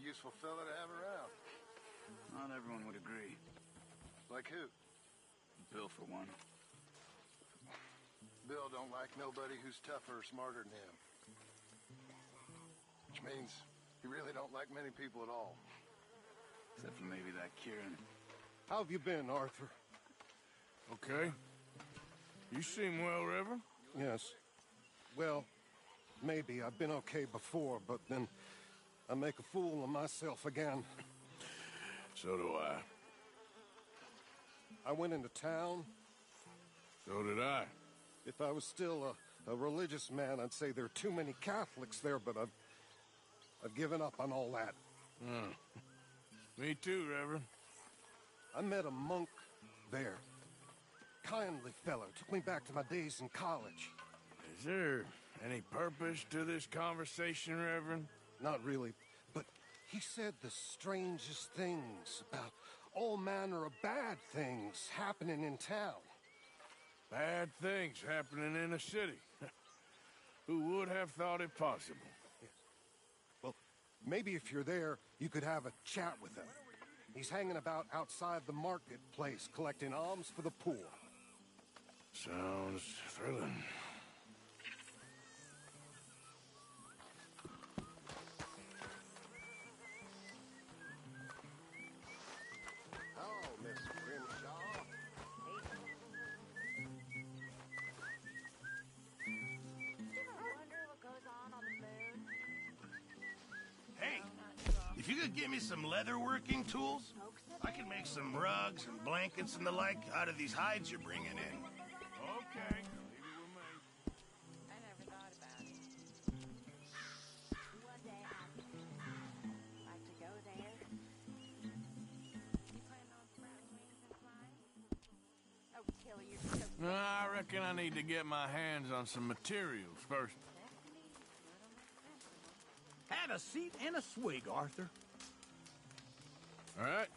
useful fella to have around. Not everyone would agree. Like who? Bill, for one. Bill don't like nobody who's tougher or smarter than him. Which means he really don't like many people at all. Except for maybe that Kieran. How have you been, Arthur? Okay. You seem well, Reverend. Yes. Well, maybe. I've been okay before, but then I make a fool of myself again. So do I. I went into town. So did I. If I was still a religious man, I'd say there are too many Catholics there, but I've given up on all that. Me too, Reverend. I met a monk there. Kindly fellow, took me back to my days in college. Is there any purpose to this conversation, Reverend? Not really, but he said the strangest things about all manner of bad things happening in town. Bad things happening in a city. Who would have thought it possible? Yeah. Well, maybe if you're there, you could have a chat with him. He's hanging about outside the marketplace, collecting alms for the poor. Sounds thrilling. Oh, Miss Grimshaw. Hey, if you could get me some leatherworking tools, I can make some rugs and blankets and the like out of these hides you're bringing in. Okay, leave it with me. I never thought about it. One day I'd like to go there. You plan on sprouting wings and flying? Oh, Tilly, you're so... I reckon I need to get my hands on some materials first. Have a seat and a swig, Arthur. All right.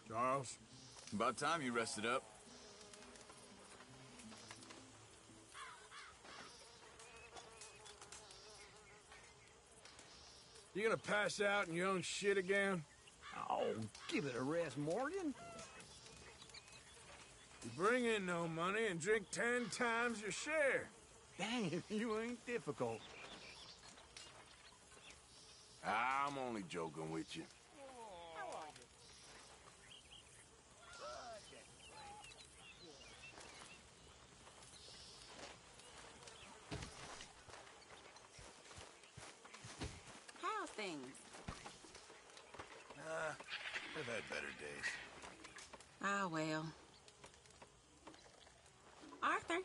Charles? About time you rested up. You gonna pass out in your own shit again? Oh, give it a rest, Morgan. You bring in no money and drink 10 times your share. Damn, you ain't difficult. I'm only joking with you. How things? I've had better days. Ah, well. Arthur?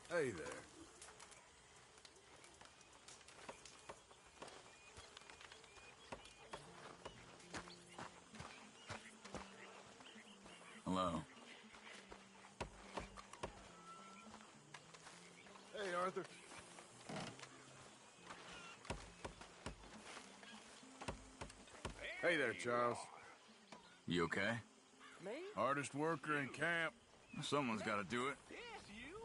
Hey there. Hello. Hey, Arthur. Hey there, Charles. You okay? Me? Hardest worker in camp. Someone's got to do it. Yes, you?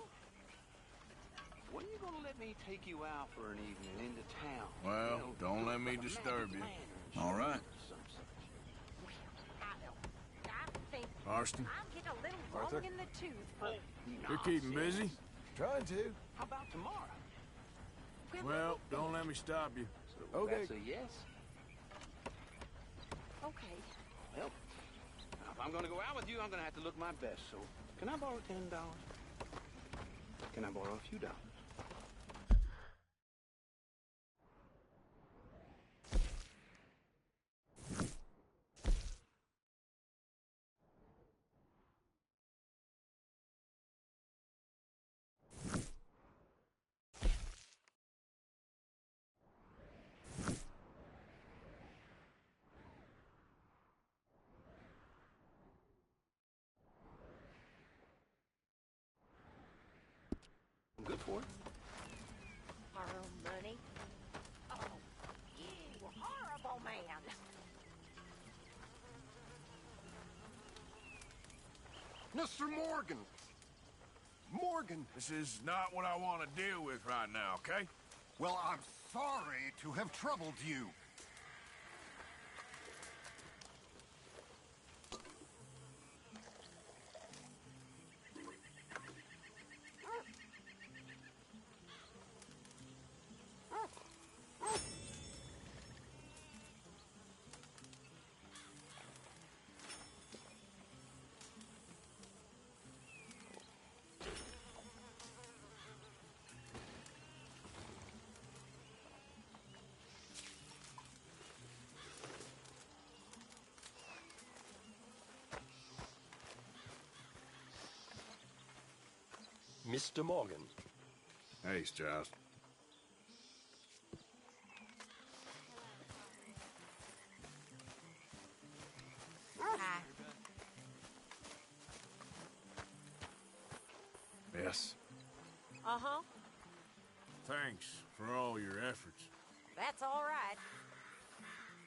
When are you gonna let me take you out for an evening into town? Well, You know, don't let me like a disturb magic you. lantern All show right. or some such. I think Marston, I'll get a little Arthur? long in the tooth for... you're keeping busy? Trying to. How about tomorrow? Well, don't let me stop you. So Okay. that's a yes? Okay. Well, if I'm gonna go out with you, I'm gonna have to look my best, so can I borrow $10? Can I borrow a few dollars? I'm good for it. Borrow money? Oh, you horrible man. Mr. Morgan! Morgan! This is not what I want to deal with right now, okay? Well, I'm sorry to have troubled you. Mr. Morgan. Hey, Strauss. Hi. Yes. Uh-huh. Thanks for all your efforts. That's all right.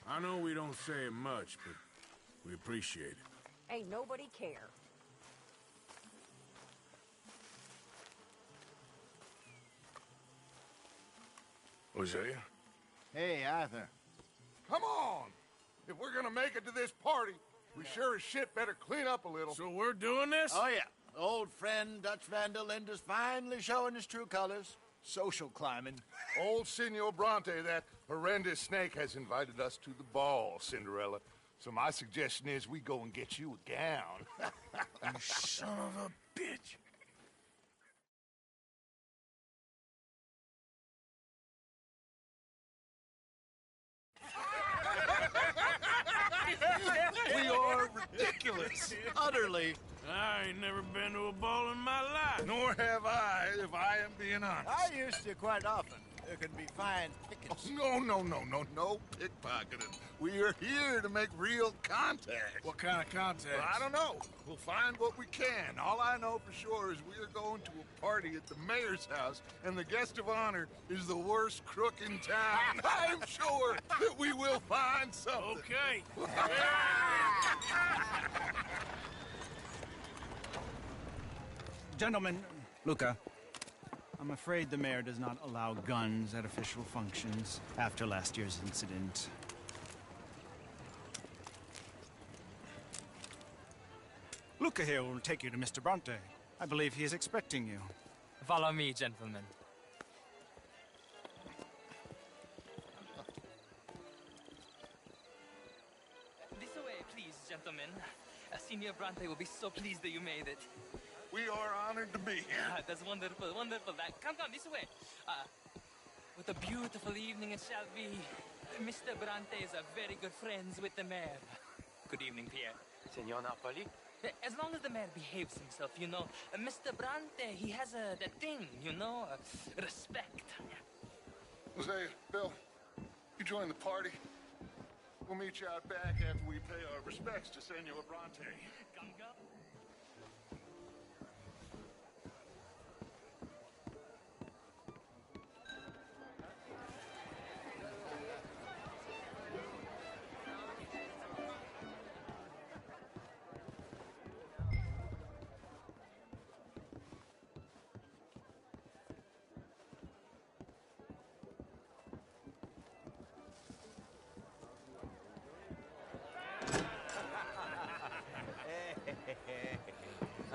I know we don't say it much, but we appreciate it. Ain't nobody care. Hosea? Hey, Arthur. Come on! If we're gonna make it to this party, we sure as shit better clean up a little. So we're doing this? Oh, yeah. Old friend Dutch Van der Linde's finally showing his true colors. Social climbing. Old Senor Bronte, that horrendous snake, has invited us to the ball, Cinderella. So my suggestion is we go and get you a gown. You son of a bitch. We are ridiculous. Utterly. I ain't never been to a ball in my life. Nor have I, if I am being honest. I used to quite often. There can be fine pickets. No pickpocketing. We are here to make real contact. What kind of contact? Well, I don't know. We'll find what we can. All I know for sure is we are going to a party at the mayor's house, and the guest of honor is the worst crook in town. I'm sure that we will find something. Okay. Gentlemen, Luca, I'm afraid the mayor does not allow guns at official functions after last year's incident. Luca here will take you to Mr. Bronte. I believe he is expecting you. Follow me, gentlemen. This way, please, gentlemen. Senior Bronte will be so pleased that you made it. We are honored to be here. That's wonderful, wonderful. Come, this way. What a beautiful evening it shall be. Mr. Bronte is a very good friends with the mayor. Good evening, Pierre. Signor Napoli? As long as the mayor behaves himself, you know. Mr. Bronte, he has that thing, you know, respect. Hosea, Bill, you join the party. We'll meet you out back after we pay our respects to Senor Bronte. Come.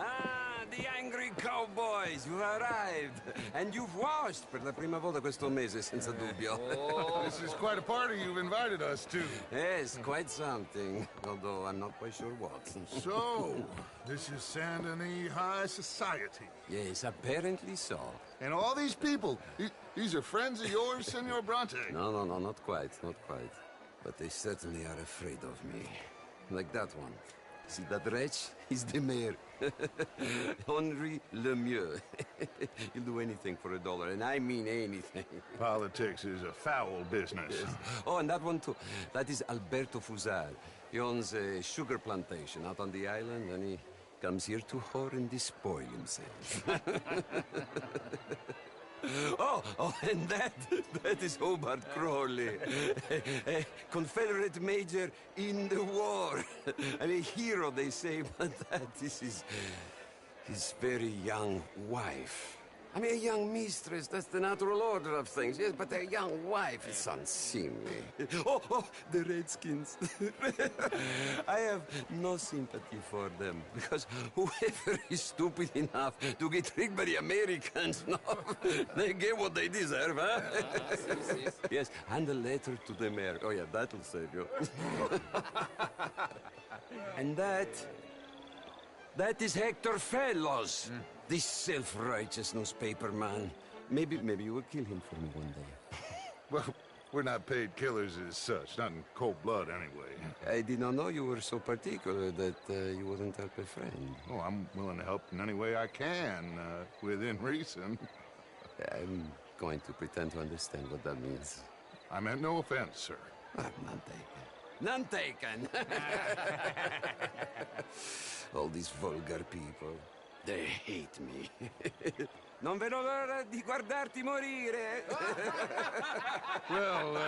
Ah, the angry cowboys, you've arrived. And you've washed per la prima volta questo mese, senza dubbio. This is quite a party you've invited us to. Yes, quite something. Although I'm not quite sure what. So, this is Saint Denis High Society. Yes, apparently so. And all these people, these are friends of yours, Senor Bronte? No, not quite, not quite. But they certainly are afraid of me. Like that one. See that wretch? He's the mayor. Henri Lemieux. He'll do anything for $1, and I mean anything. Politics is a foul business. Yes. Oh, and that one too. That is Alberto Fusar. He owns a sugar plantation out on the island, and he comes here to whore and despoil himself. Oh, and that is Hobart Crawley. A Confederate major in the war. I mean, hero, they say, but that is his very young wife. I mean, a young mistress, that's the natural order of things, yes, but a young wife is unseemly. Oh, the Redskins. I have no sympathy for them, because whoever is stupid enough to get tricked by the Americans, no, they get what they deserve, huh? Yes, and a letter to the mayor. Oh, yeah, that'll save you. And that is Hector Fellows. This self-righteous newspaper man. Maybe you will kill him for me one day. Well, we're not paid killers as such, not in cold blood anyway. I did not know you were so particular that you wouldn't help a friend. Oh, I'm willing to help in any way I can, within reason. I'm going to pretend to understand what that means. I meant no offense, sir. None taken. None taken! All these vulgar people. They hate me. Non vedo l'ora di guardarti morire. Well,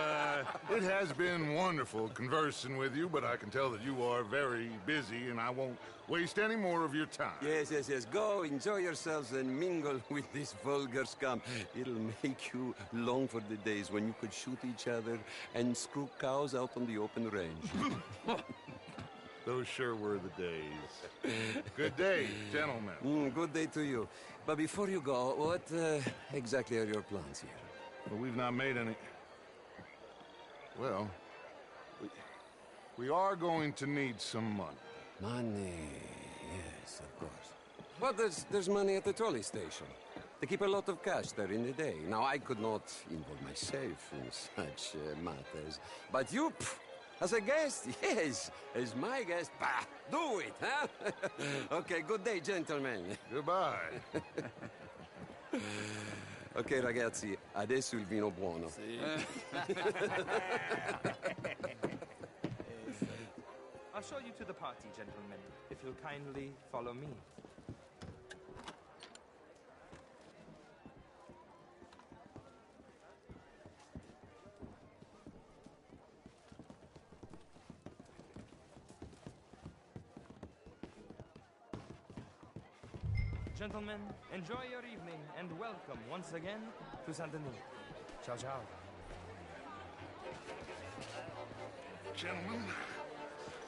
it has been wonderful conversing with you, but I can tell that you are very busy, and I won't waste any more of your time. Yes. Go, enjoy yourselves, and mingle with this vulgar scum. It'll make you long for the days when you could shoot each other and screw cows out on the open range. Those sure were the days. Good day, gentlemen. Good day to you. But before you go, what exactly are your plans here? Well, we've not made any... Well, we are going to need some money. Money, yes, of course. But there's money at the trolley station. They keep a lot of cash there in the day. Now, I could not involve myself in such matters. But you... As a guest? Yes. As my guest? Bah, do it, huh? Okay, good day, gentlemen. Goodbye. Ok, ragazzi, adesso il vino buono. I'll show you to the party, gentlemen, if you'll kindly follow me. Gentlemen, enjoy your evening and welcome once again to Saint Denis. Ciao, ciao. Gentlemen,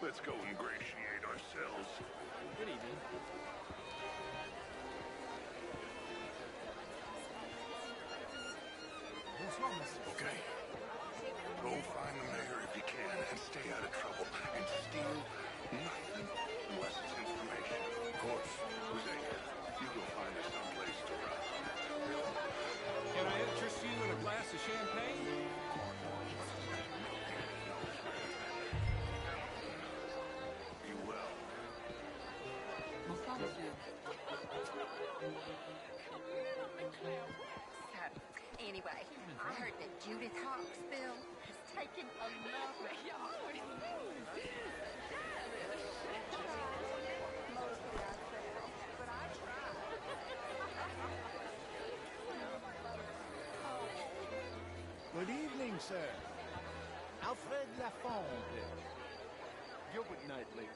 let's go ingratiate ourselves. Good evening. Okay. Go find the mayor if you can and stay out of trouble. And steal nothing unless it's information. Of course. Jose, you go find us someplace to run. Can I interest you in a glass of champagne? You will. Anyway, I heard that Judith Hawksbill has taken a lovely Good evening, sir. Alfred Lafond. Gilbert Knightley.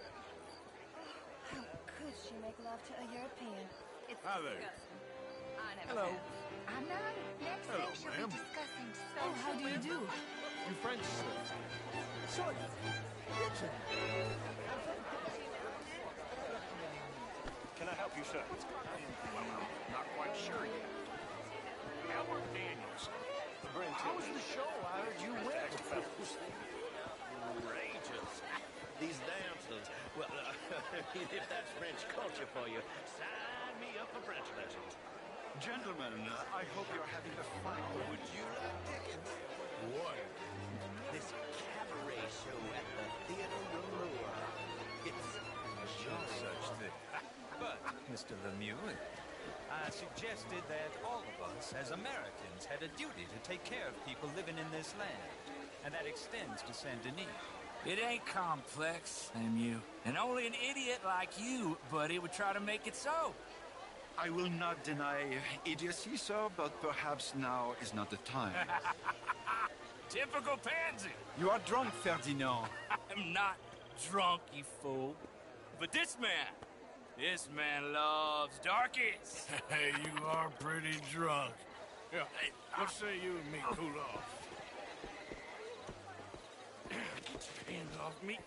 How could she make love to a European? It's Hi there. disgusting. I never Hello. have. I know. Next Hello, thing she'll ma'am. be discussing social... Oh, how do you do? You French, sir? Sort of. Richard. Can I help you, sir? Well, I'm not quite sure yet. Albert Daniels. How was the show? I heard you win. Outrageous. These dancers. Well, if that's French culture for you, sign me up for French lessons. Gentlemen, I hope you're having a fine... Would you like tickets? What? This cabaret show at the Theatre Rouleur. It's No such thing. But, Mr. Lemieux, I suggested that all of us, as Americans, had a duty to take care of people living in this land. And that extends to Saint Denis. It ain't complex, Lemieux. And only an idiot like you, buddy, would try to make it so. I will not deny idiocy, sir, but perhaps now is not the time. Typical pansy. You are drunk, Ferdinand. I'm not drunk, you fool. But this man loves darkies. Hey, you are pretty drunk. Yeah, hey, what say you and me cool off? Get your hands off me.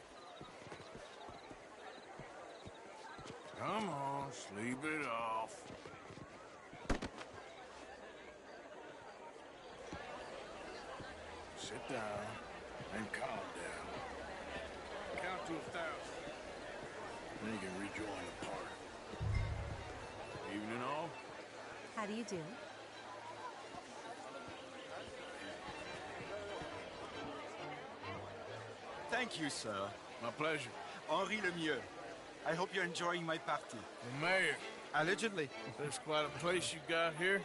Come on, sleep it off. Sit down and calm down. Count to 1,000. Then you can rejoin the party. Evening all. How do you do? Thank you, sir. My pleasure. Henri Lemieux. I hope you're enjoying my party. The mayor. Allegedly. There's quite a place you got here.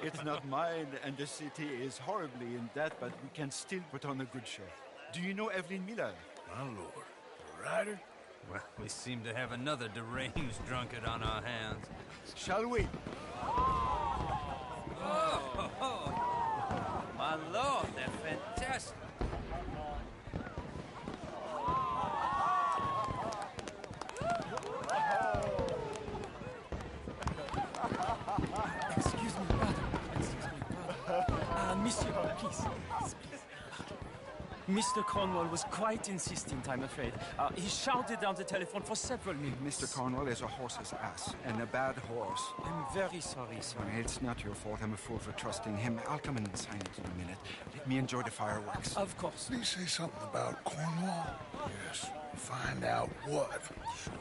It's not mine, and the city is horribly in debt, but we can still put on a good show. Do you know Evelyn Miller? My lord. The writer? Well, we seem to have another deranged drunkard on our hands. Shall we? Oh, my lord, they're fantastic. Excuse me, brother. Monsieur, please. Mr. Cornwall was quite insistent, I'm afraid. He shouted down the telephone for several minutes. Mr. Cornwall is a horse's ass, and a bad horse. I'm very sorry, sir. It's not your fault. I'm a fool for trusting him. I'll come in and sign it in a minute. Let me enjoy the fireworks. Of course. Did he say something about Cornwall? Yes. Find out what. Sure.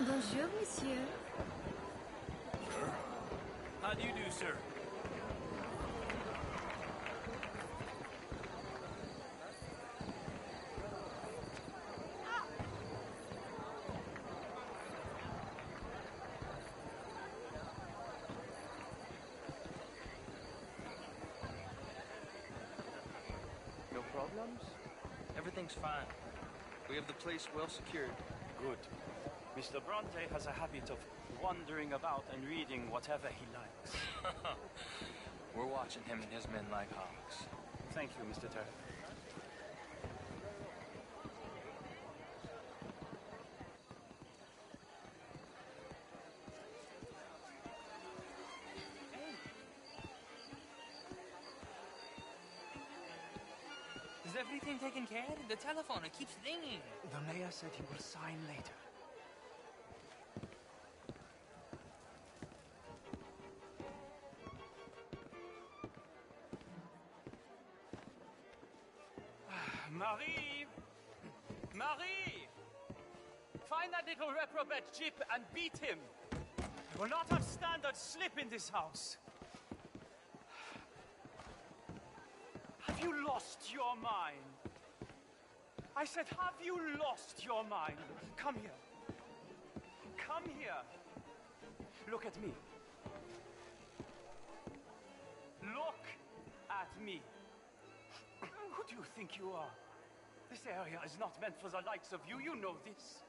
Bonjour, monsieur. Sir? How do you do, sir? No problems? Everything's fine. We have the place well secured. Good. Mr. Bronte has a habit of wandering about and reading whatever he likes. We're watching him and his men like hawks. Thank you, Mr. Turner. Is everything taken care of? The telephone, it keeps ringing. The mayor said he will sign later. Marie! Marie! Find that little reprobate Jip and beat him. We will not have standard slip in this house. Have you lost your mind? I said, have you lost your mind? Come here. Come here. Look at me. Look at me. Who do you think you are? This area is not meant for the likes of you. You know this.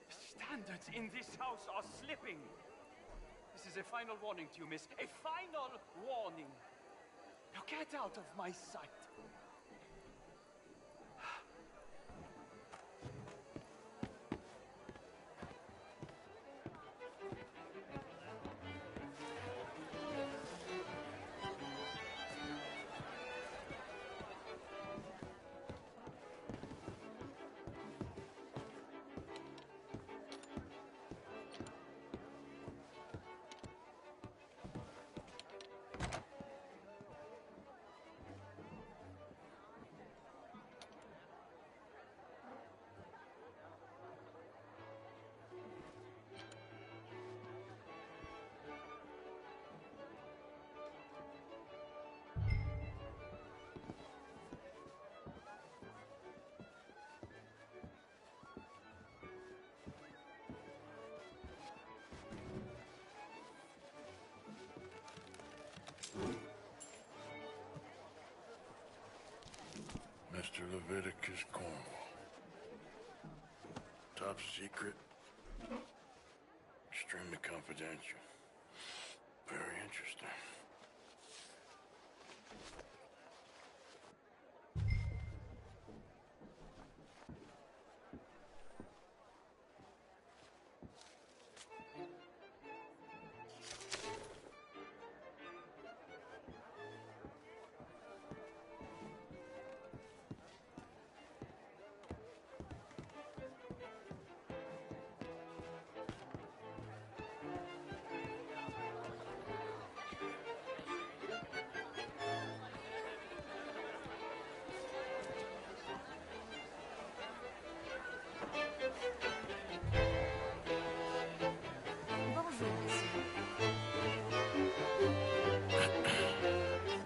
Standards in this house are slipping. This is a final warning to you, miss. A final warning. Now get out of my sight. Leviticus Cornwall. Top secret. Extremely confidential. Very interesting.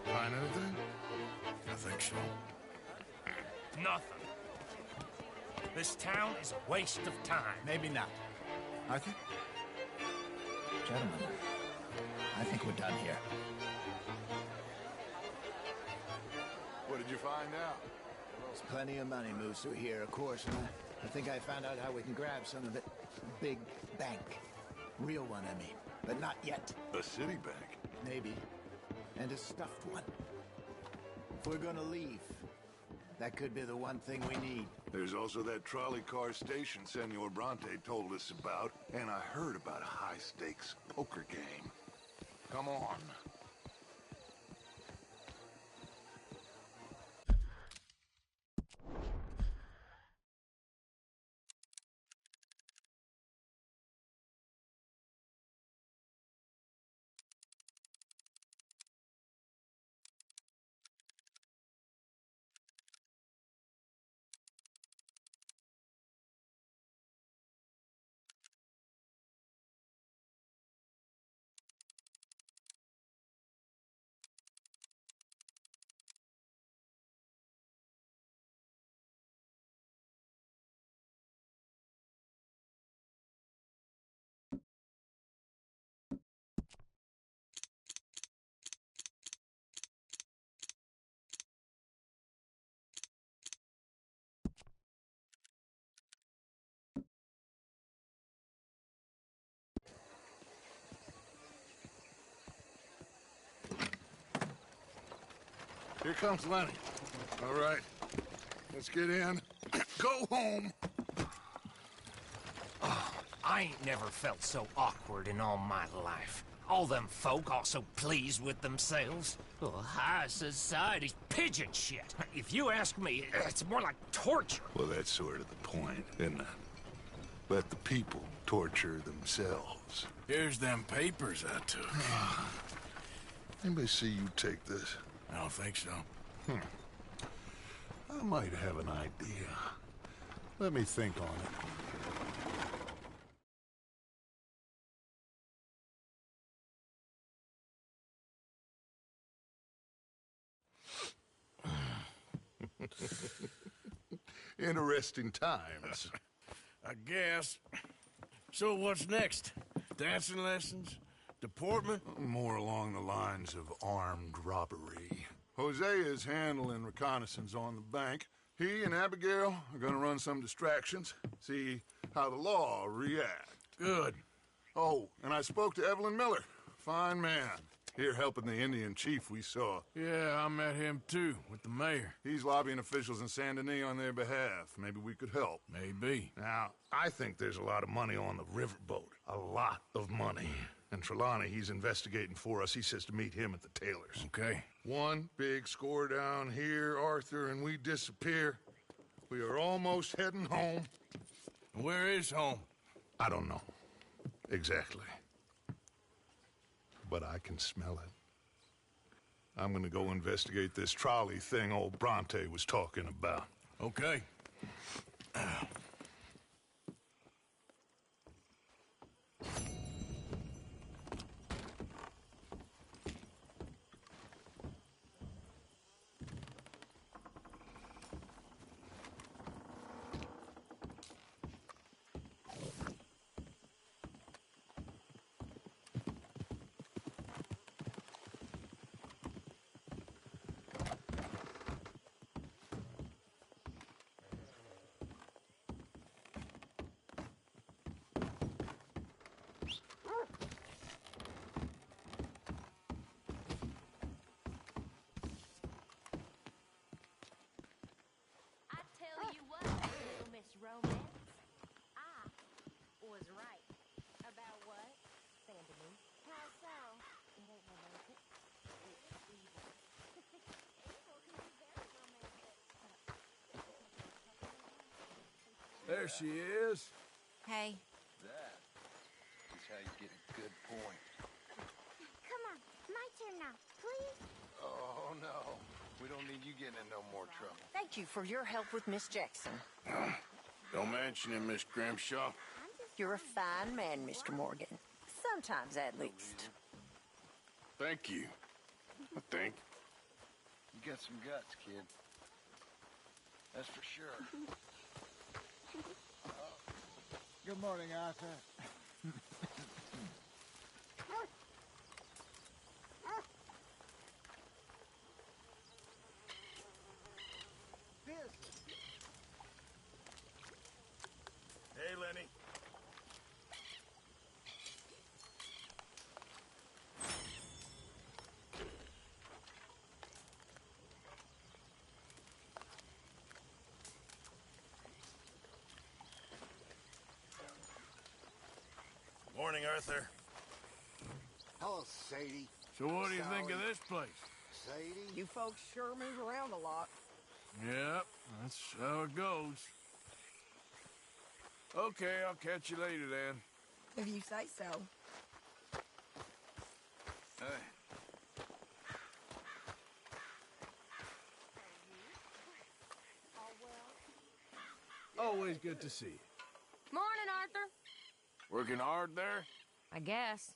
Find anything? I think so. Nothing. This town is a waste of time. Maybe not. Arthur? Gentlemen, I think we're done here. What did you find out? There's plenty of money moves through here, of course, and I think I found out how we can grab some of it. Big bank. Real one, I mean. But not yet. A city bank? Maybe. And a stuffed one. If we're gonna leave, that could be the one thing we need. There's also that trolley car station Senor Bronte told us about, and I heard about a high-stakes poker game. Come on. Here comes Lenny. All right, let's get in. Go home. Oh, I ain't never felt so awkward in all my life. All them folk all so pleased with themselves. Oh, high society's pigeon shit. If you ask me, it's more like torture. Well, that's sort of the point, isn't it? Let the people torture themselves. Here's them papers I took. Anybody see you take this? I don't think so. I might have an idea. Let me think on it. Interesting times. I guess. So what's next? Dancing lessons? Deportment? More along the lines of armed robbery. Hosea is handling reconnaissance on the bank. He and Abigail are gonna run some distractions, see how the law react. Good. Oh, and I spoke to Evelyn Miller. Fine man. Here helping the Indian chief we saw. Yeah, I met him too, with the mayor. He's lobbying officials in Saint Denis on their behalf. Maybe we could help. Maybe. Now, I think there's a lot of money on the riverboat. A lot of money. And Trelawney, he's investigating for us. He says to meet him at the Taylor's. Okay. One big score down here, Arthur, and we disappear. We are almost heading home. Where is home? I don't know. Exactly. But I can smell it. I'm gonna go investigate this trolley thing old Bronte was talking about. Okay. There she is. Hey. That is how you get a good point. Come on, my turn now, please. Oh, no. We don't need you getting in no more trouble. Thank you for your help with Miss Jackson. Don't mention it, Miss Grimshaw. You're a fine man, Mr. Morgan. Sometimes, at least. Thank you. I think. You got some guts, kid. That's for sure. Good morning, Arthur. Hey, Lenny. Morning, Arthur. Hello, Sadie. So what do you think of Sally. this place? Sadie? You folks sure move around a lot. Yep, that's how it goes. Okay, I'll catch you later then. If you say so. Hey. Always good to see you. Morning, Arthur. Working hard there? I guess.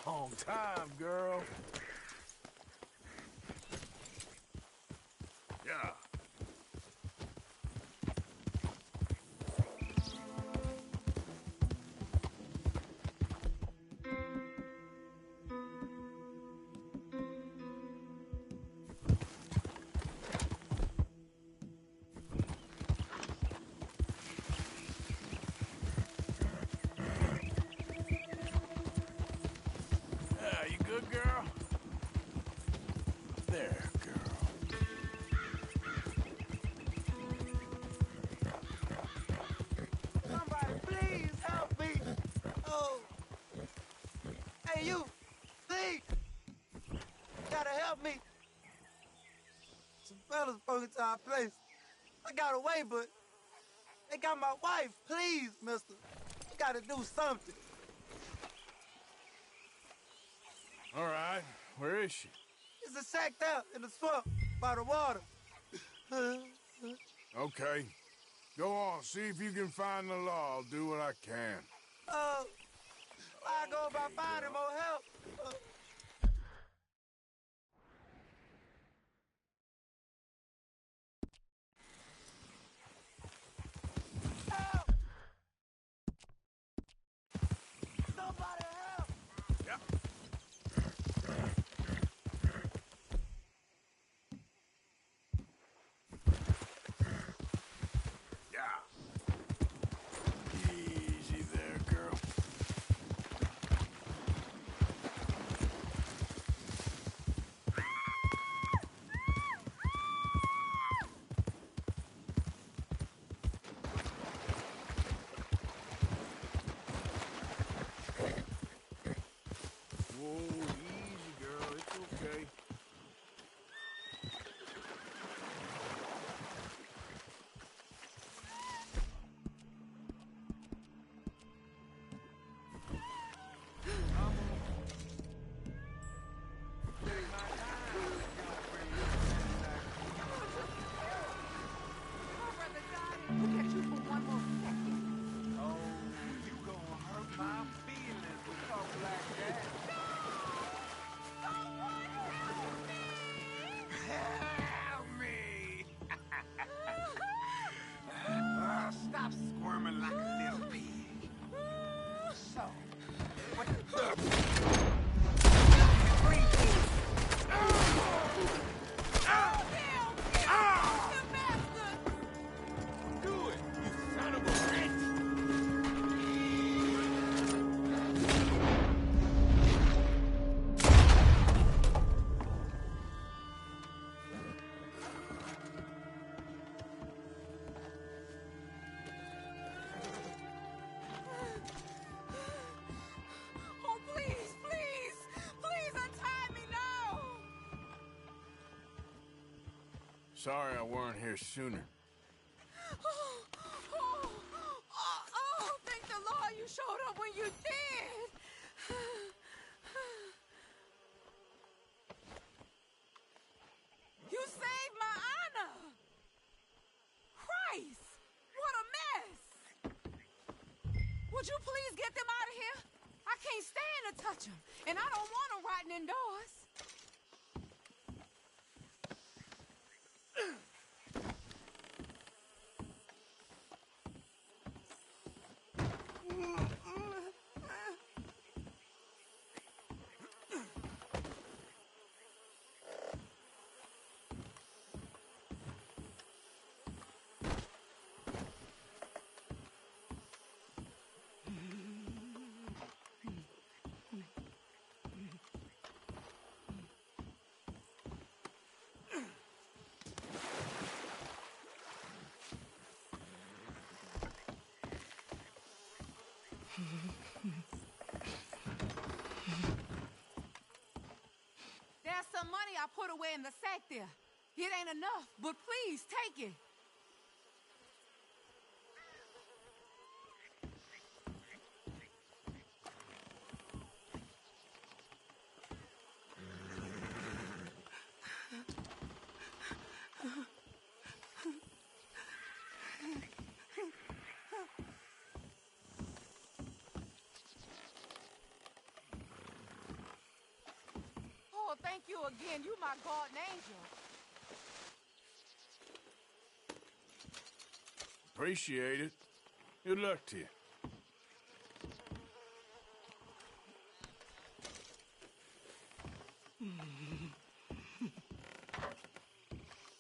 Long time, girl. Yeah. You good, girl? There, girl. Somebody please help me. Oh. Hey, you. Please. Gotta help me. Some fellas broke into our place. I got away, but they got my wife. Please, mister. You gotta do something. All right. Where is she? It's a sacked out in the swamp by the water. Okay. Go on. See if you can find the law. I'll do what I can. I go about finding more help. Help! Somebody help! Yep. Yeah. Easy there, girl. Sorry I weren't here sooner. Thank the Lord you showed up when you did. You saved my honor. Christ, what a mess. Would you please get them out of here? I can't stand to touch them, and I don't want them rotting indoors. There's some money I put away in the sack there. It ain't enough, but please take it. Oh, thank you again. You my guardian angel. Appreciate it. Good luck to you.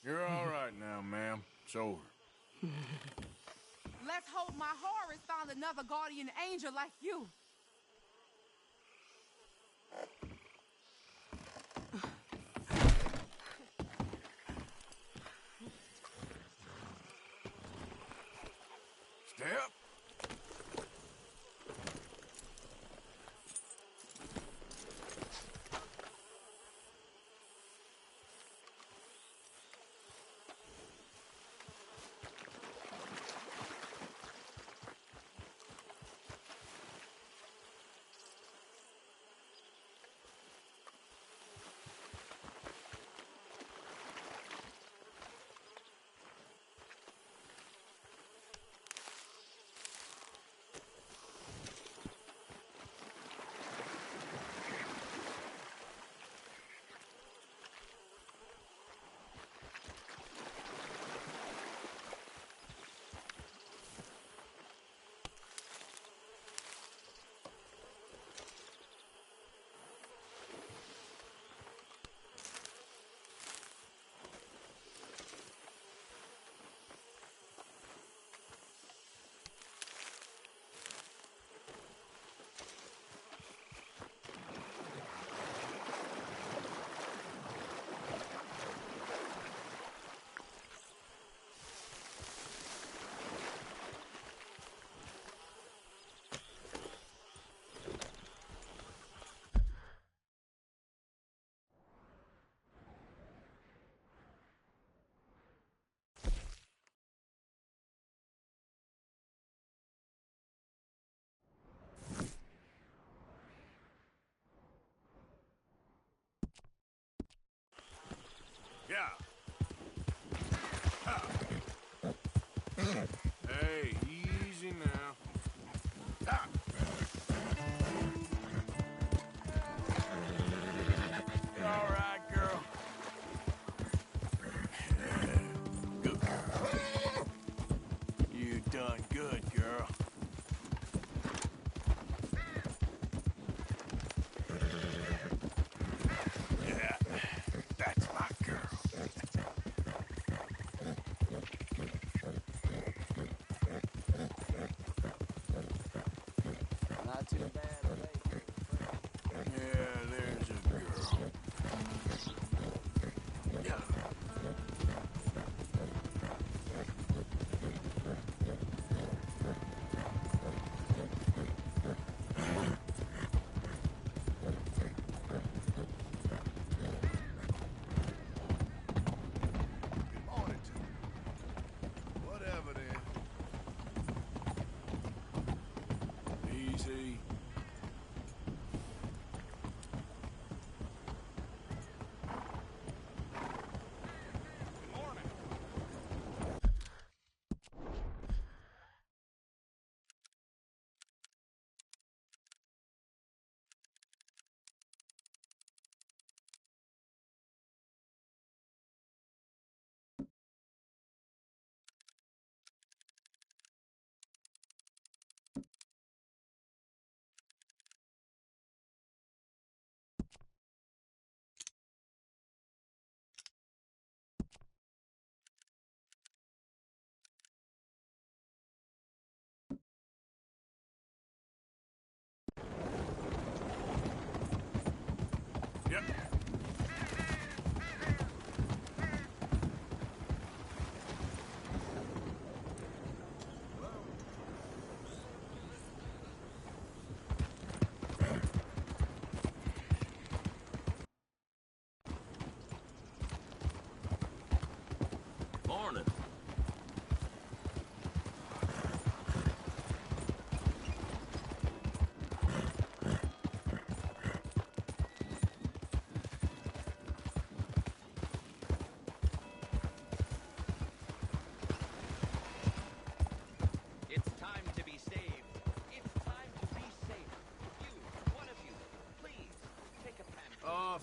You're all right now, ma'am. It's over. Let's hope my Horace found another guardian angel like you. Step. Yeah. Hey, easy now. Ah. All right, girl. Good girl. You done good, girl. Yeah, that's my girl.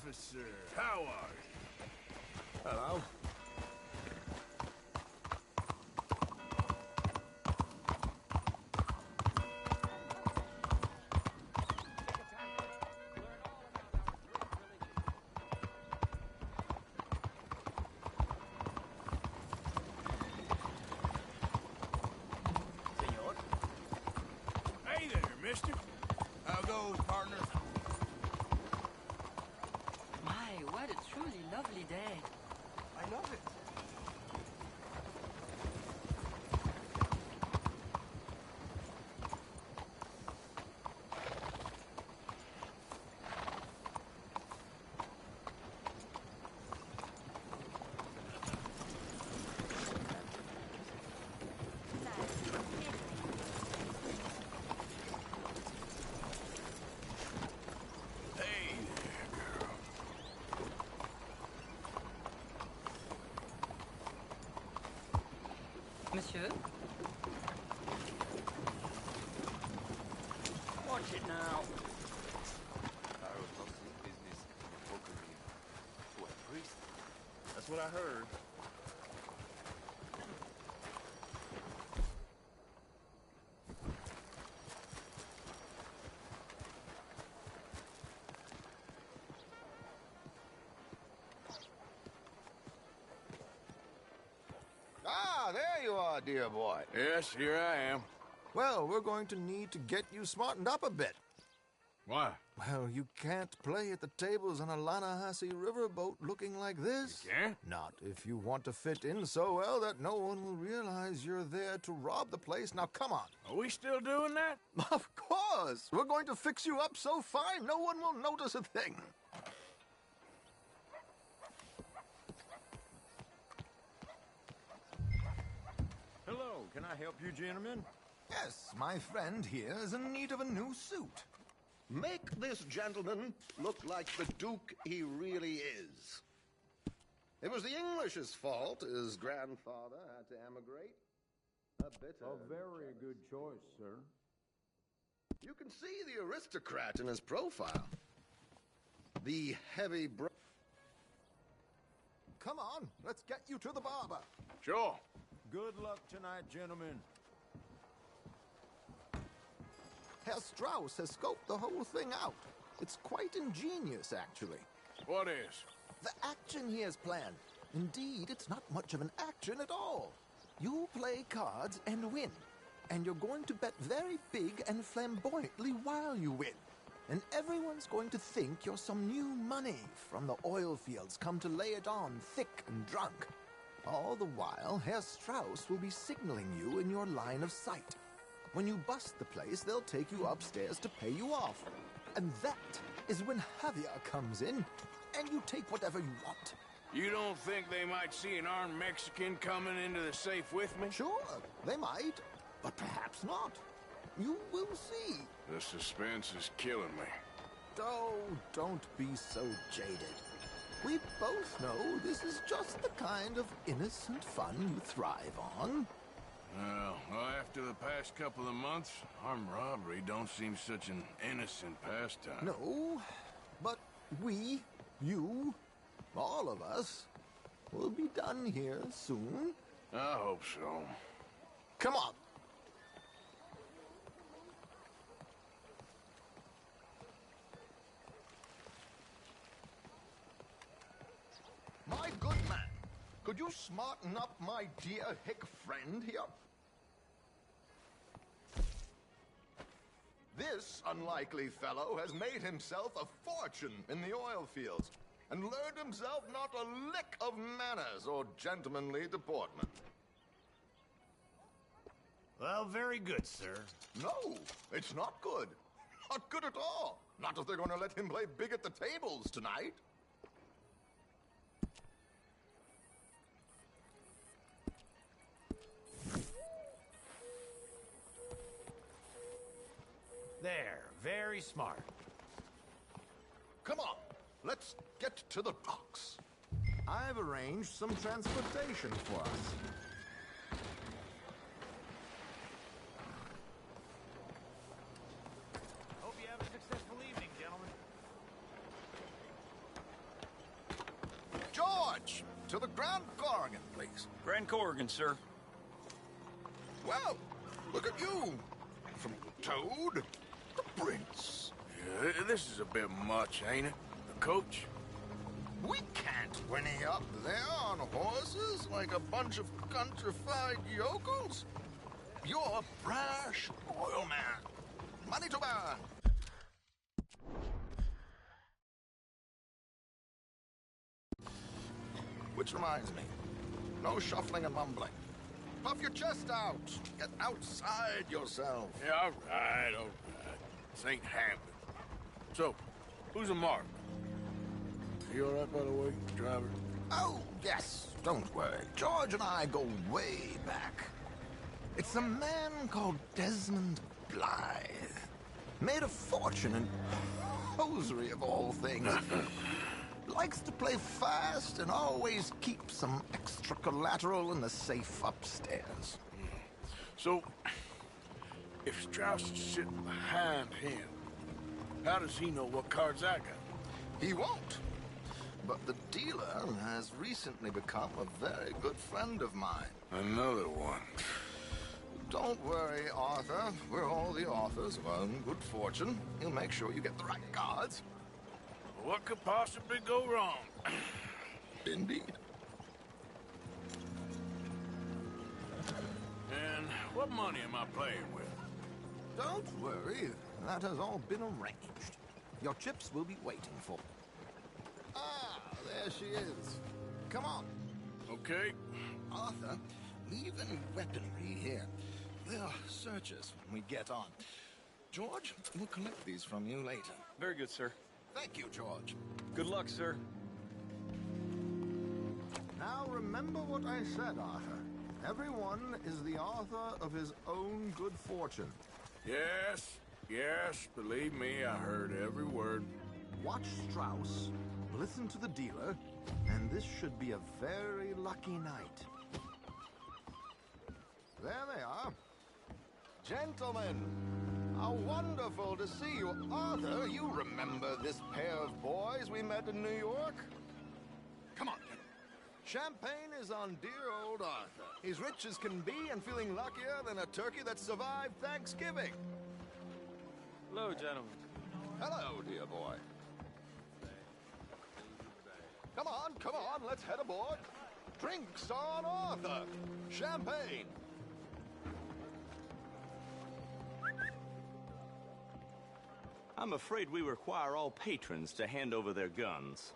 officer. How are you? Hello. Senor? Hey there, mister. How goes, partner? My, what a truly lovely day. I love it. Hey there, girl. Monsieur? Watch it now. business pokery to a priest. That's what I heard. Ah, there you are, dear boy. Yes, here I am. Well, we're going to need to get you smartened up a bit. Why? Well, you can't play at the tables on a Lanahassee riverboat looking like this. You can't? Not if you want to fit in so well that no one will realize you're there to rob the place. Now, come on. Are we still doing that? Of course. We're going to fix you up so fine no one will notice a thing. Hello, can I help you, gentlemen? Yes, my friend here is in need of a new suit. Make this gentleman look like the Duke he really is. It was the English's fault his grandfather had to emigrate. A bitter. A very good choice, sir. You can see the aristocrat in his profile. The heavy Come on, let's get you to the barber. Sure. Good luck tonight, gentlemen. Herr Strauss has scoped the whole thing out. It's quite ingenious, actually. What is? The action he has planned. Indeed, it's not much of an action at all. You play cards and win. And you're going to bet very big and flamboyantly while you win. And everyone's going to think you're some new money from the oil fields come to lay it on thick and drunk. All the while, Herr Strauss will be signaling you in your line of sight. When you bust the place, they'll take you upstairs to pay you off. And that is when Javier comes in, and you take whatever you want. You don't think they might see an armed Mexican coming into the safe with me? Sure, they might, but perhaps not. You will see. The suspense is killing me. Oh, don't be so jaded. We both know this is just the kind of innocent fun you thrive on. Well, after the past couple of months, armed robbery don't seem such an innocent pastime. No, but we, you, all of us, will be done here soon. I hope so. Come on. My good man, could you smarten up my dear hick friend here? This unlikely fellow has made himself a fortune in the oil fields and learned himself not a lick of manners or gentlemanly deportment. Well, very good, sir. No, it's not good. Not good at all. Not if they're going to let him play big at the tables tonight. There, very smart. Come on, let's get to the docks. I've arranged some transportation for us. Hope you have a successful evening, gentlemen. To the Grand Corrigan, please. Grand Corrigan, sir. Well, look at you. From Toad to Prince. Yeah, this is a bit much, ain't it? The coach? We can't whinny up there on horses like a bunch of countrified yokels. You're a brash oil man. Money to burn. Which reminds me, no shuffling and mumbling. Puff your chest out. Get outside yourself. Yeah, all right. This ain't happening. So, who's a mark? You all right, by the way, driver? Oh, yes. Don't worry. George and I go way back. It's a man called Desmond Blythe. Made a fortune in hosiery of all things. Likes to play fast and always keeps some extra collateral in the safe upstairs. So, if Strauss is sitting behind him, how does he know what cards I got? He won't. But the dealer has recently become a very good friend of mine. Another one. Don't worry, Arthur. We're all the authors of our own good fortune. He'll make sure you get the right cards. What could possibly go wrong? Indeed. And what money am I playing with? Don't worry. That has all been arranged. Your chips will be waiting for. Ah, there she is. Come on. Okay. Arthur, leave any weaponry here. They'll search us when we get on. George, we'll collect these from you later. Very good, sir. Thank you, George. Good luck, sir. Now remember what I said, Arthur. Everyone is the author of his own good fortune. Yes, believe me, I heard every word. Watch Strauss, listen to the dealer, and this should be a very lucky night. There they are. Gentlemen, how wonderful to see you. Arthur, you remember this pair of boys we met in New York? Come on. Champagne is on dear old Arthur. He's rich as can be and feeling luckier than a turkey that survived Thanksgiving. Hello, gentlemen. Hello, dear boy. Come on, let's head aboard. Drinks on Arthur. Champagne. I'm afraid we require all patrons to hand over their guns.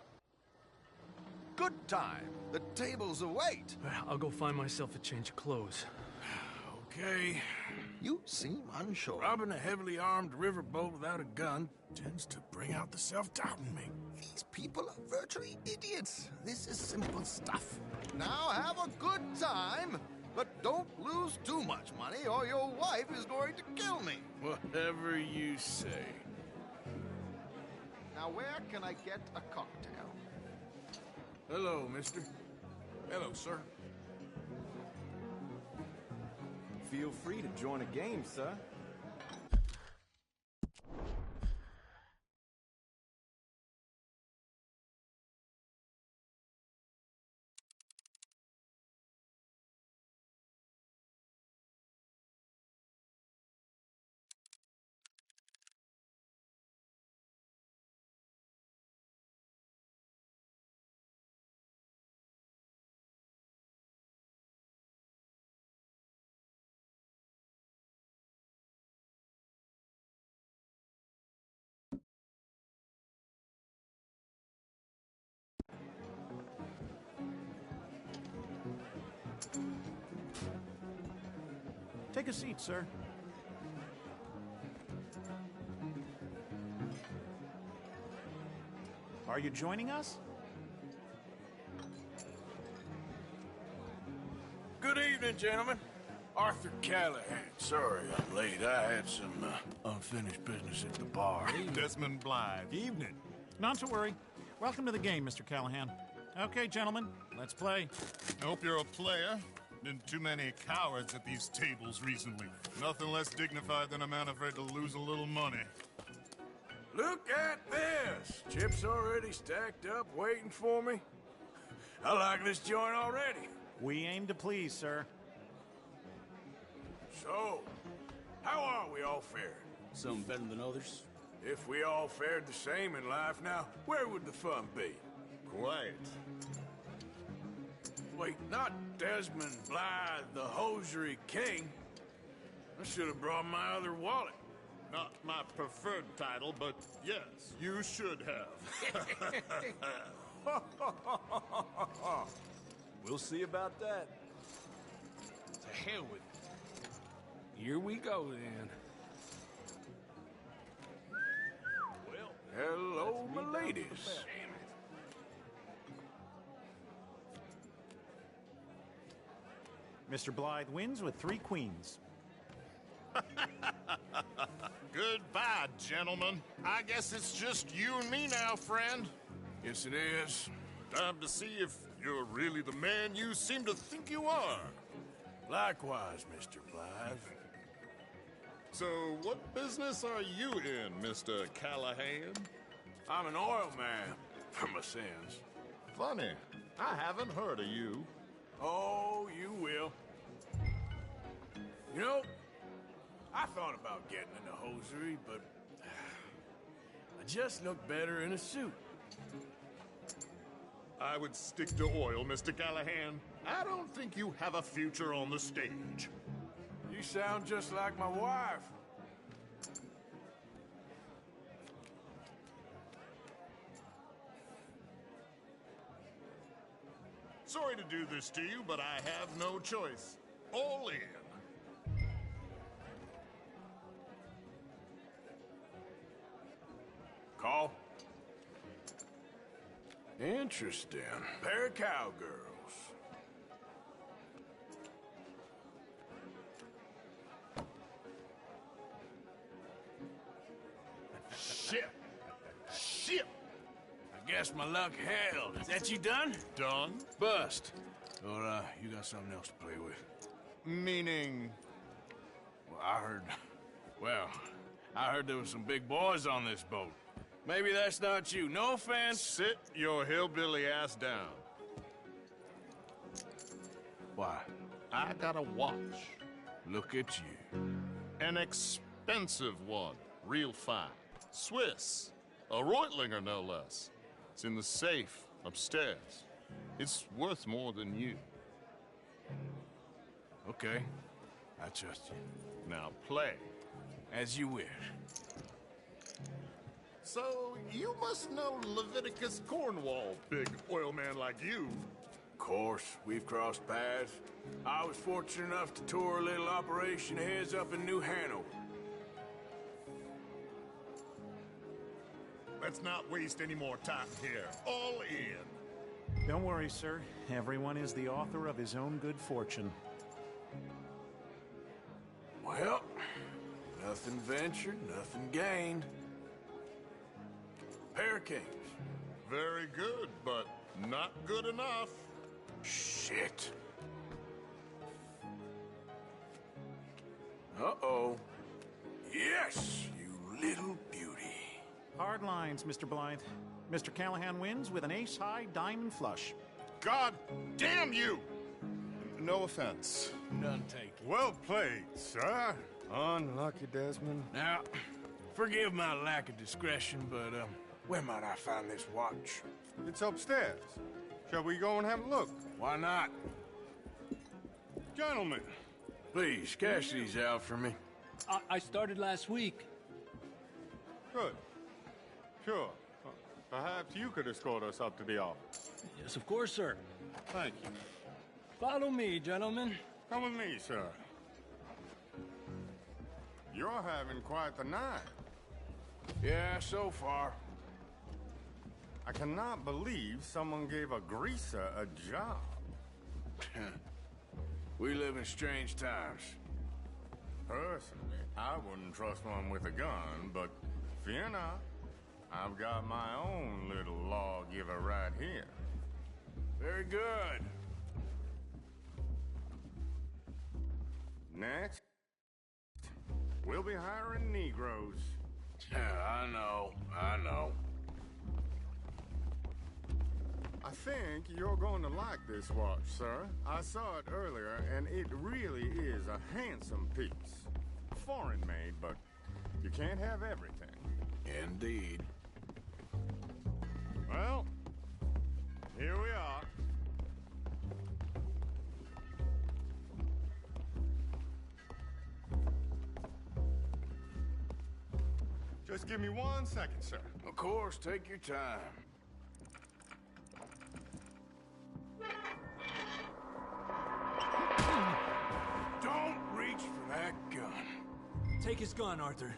Good time. The tables await. I'll go find myself a change of clothes. Okay. You seem unsure. Robbing a heavily armed riverboat without a gun tends to bring out the self-doubt in me. These people are virtually idiots. This is simple stuff. Now have a good time, but don't lose too much money or your wife is going to kill me. Whatever you say. Now where can I get a cocktail? Hello, mister. Hello, sir. Feel free to join a game, sir. Take a seat, sir. Are you joining us? Good evening, gentlemen. Arthur Callahan. Sorry I'm late. I had some unfinished business at the bar. Desmond Blythe. Evening. Not to worry. Welcome to the game, Mr. Callahan. Okay, gentlemen, let's play. I hope you're a player. Been too many cowards at these tables recently. Nothing less dignified than a man afraid to lose a little money. Look at this! Chips already stacked up, waiting for me. I like this joint already. We aim to please, sir. So, how are we all faring? Some better than others. If we all fared the same in life now, where would the fun be? Quiet. Wait, not Desmond Blythe, the hosiery king. I should have brought my other wallet. Not my preferred title, but yes, you should have. We'll see about that. To hell with it. Here we go, then. Well, hello, my ladies. Mr. Blythe wins with 3 queens. Goodbye, gentlemen. I guess it's just you and me now, friend. Yes, it is. Time to see if you're really the man you seem to think you are. Likewise, Mr. Blythe. So, what business are you in, Mr. Callahan? I'm an oil man, for my sins. Funny. I haven't heard of you. Oh, you will. You know, I thought about getting into hosiery, but I just look better in a suit. I would stick to oil, Mr. Callahan. I don't think you have a future on the stage. You sound just like my wife. Sorry to do this to you, but I have no choice. All in. Call. Interesting. Pair of cowgirls. Shit. Shit. I guess my luck held. Is that you done? Done? Bust. Or, you got something else to play with? Meaning? Well, I heard there was some big boys on this boat. Maybe that's not you. No offense. Sit your hillbilly ass down. Why? I got a watch. Look at you. An expensive one. Real fine. Swiss. A Reutlinger, no less. It's in the safe upstairs. It's worth more than you. Okay. I trust you. Now play. As you wish. So, you must know Leviticus Cornwall, big oil man like you. Of course, we've crossed paths. I was fortunate enough to tour a little operation of his up in New Hanover. Let's not waste any more time here. All in. Don't worry, sir. Everyone is the author of his own good fortune. Well, nothing ventured, nothing gained. Pair of kings. Very good, but not good enough. Shit. Uh-oh. Yes, you little beauty. Hard lines, Mr. Blythe. Mr. Callahan wins with an ace-high diamond flush. God damn you! No offense. None taken. Well played, sir. Unlucky, Desmond. Now, forgive my lack of discretion, but, where might I find this watch? It's upstairs. Shall we go and have a look? Why not? Gentlemen. Please, cash these out for me. I started last week. Good. Sure. Perhaps you could escort us up to the office. Yes, of course, sir. Thank you. Follow me, gentlemen. Come with me, sir. You're having quite the night. Yeah, so far. I cannot believe someone gave a greaser a job. We live in strange times. Personally, I wouldn't trust one with a gun, but fear not. I've got my own little lawgiver right here. Very good. Next, we'll be hiring Negroes. Yeah, I know. I think you're going to like this watch, sir. I saw it earlier, and it really is a handsome piece. Foreign made, but you can't have everything. Indeed. Well, here we are. Just give me 1 second, sir. Of course, take your time. Don't reach for that gun. Take his gun, Arthur.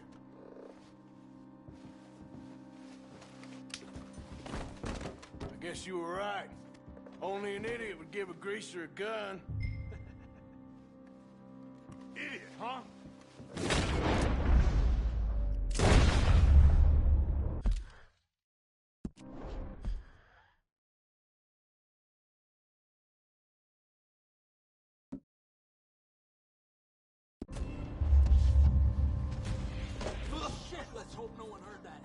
I guess you were right. Only an idiot would give a greaser a gun. Idiot, huh? Shit, let's hope no one heard that.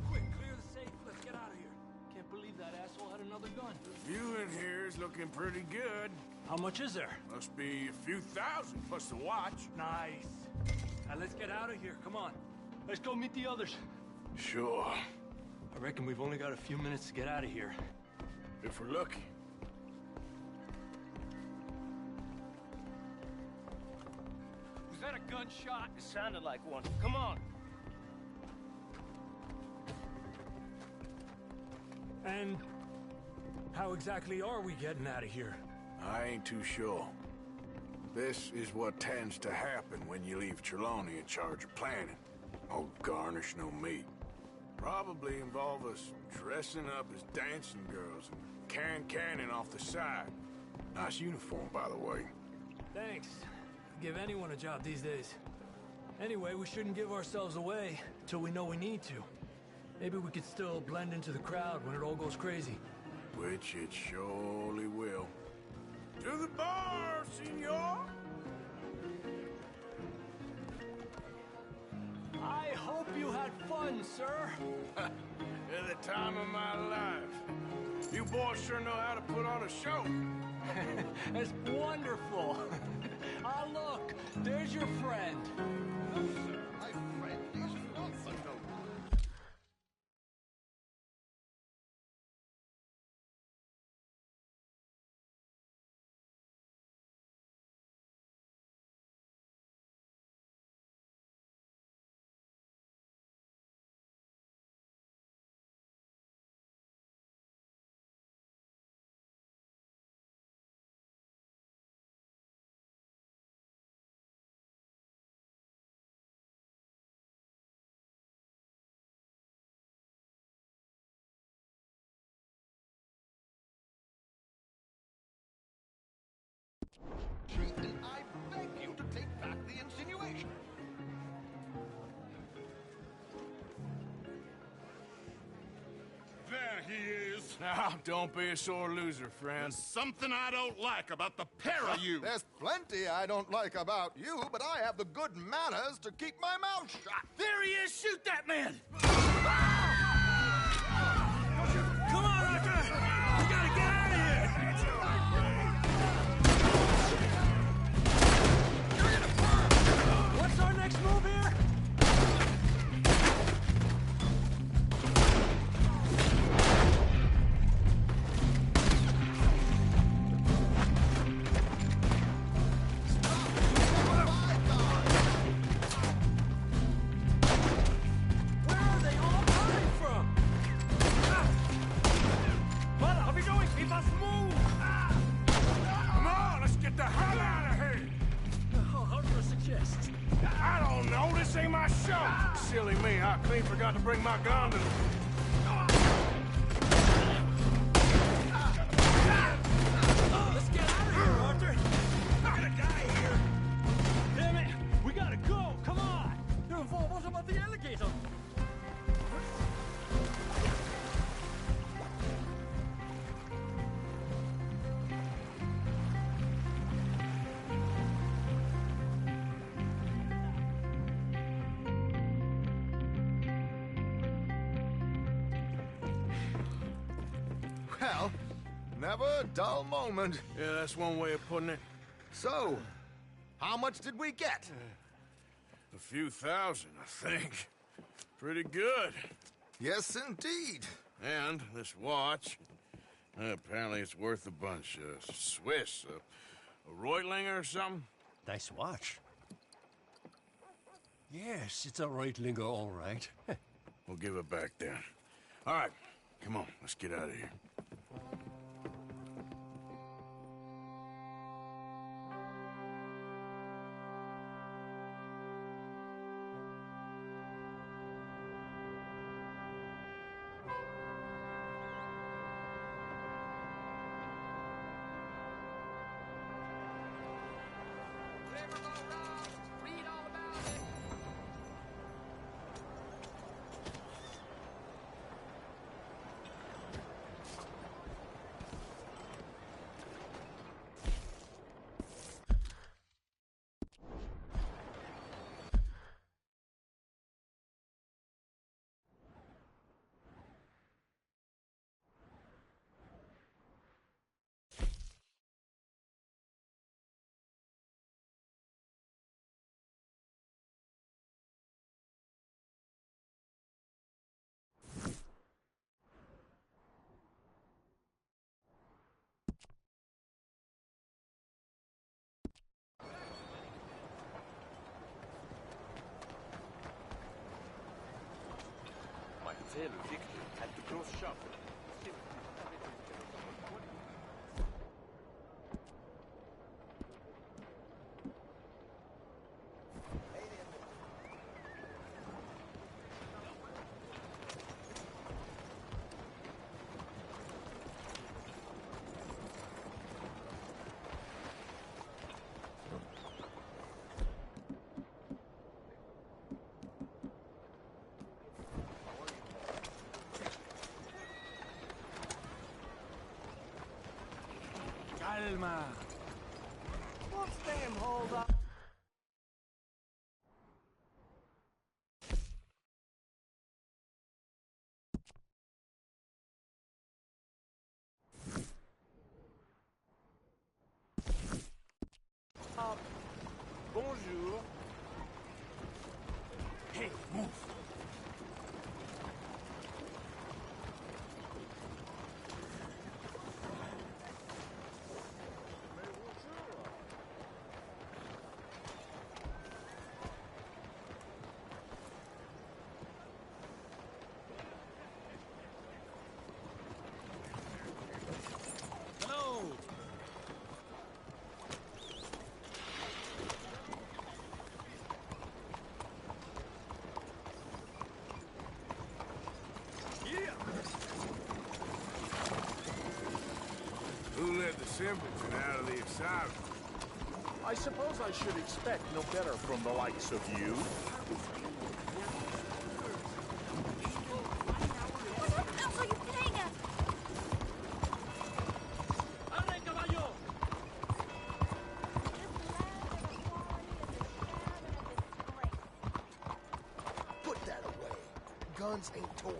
Quick, clear the safe. Let's get out of here. Can't believe that asshole had another gun. The view in here is looking pretty good. How much is there? Must be a few thousand plus the watch. Nice. Now let's get out of here. Come on. Let's go meet the others. Sure. I reckon we've only got a few minutes to get out of here. If we're lucky. Was that a gunshot? It sounded like one. Come on. And how exactly are we getting out of here? I ain't too sure. This is what tends to happen when you leave Trelawney in charge of planning. No garnish, no meat. Probably involve us dressing up as dancing girls and carrying cannon off the side. Nice uniform, by the way. Thanks. Give anyone a job these days. Anyway, we shouldn't give ourselves away till we know we need to. Maybe we could still blend into the crowd when it all goes crazy. Which it surely will. To the bar, senor! I hope you had fun, sir. At the time of my life. You boys sure know how to put on a show. That's wonderful. Ah, look, there's your friend. No, sir, my friend is not a nobleman. And I beg you to take back the insinuation. There he is. Now, don't be a sore loser, friend. There's something I don't like about the pair of you. There's plenty I don't like about you, but I have the good manners to keep my mouth shut. There he is! Shoot that man! Come on, Arthur! We gotta get out of here! What's our next move here? Where are they all coming from? What are we doing? We must move! Come on, let's get the hell out of here! How do you suggest? I don't know, this ain't my show! Silly me, I clean forgot to bring my gun to Let's get out of here, Arthur! We're gonna die here! Damn it! We gotta go! Come on! What about the alligator? Well, Never a dull moment. Yeah, that's one way of putting it. So, how much did we get? A few thousand, I think. Pretty good. Yes, indeed. And this watch, apparently it's worth a bunch. Swiss, a Reutlinger or something? Nice watch. Yes, it's a Reutlinger, all right. We'll give it back then. All right, come on, let's get out of here. Tell Victor at the close shop. Calma. What's them hold up? Bonjour. Hey, move. Who let the simpleton out of the asylum? I suppose I should expect no better from the likes of you. What else are you playing at? Arre, caballo! Put that away. Guns ain't toys.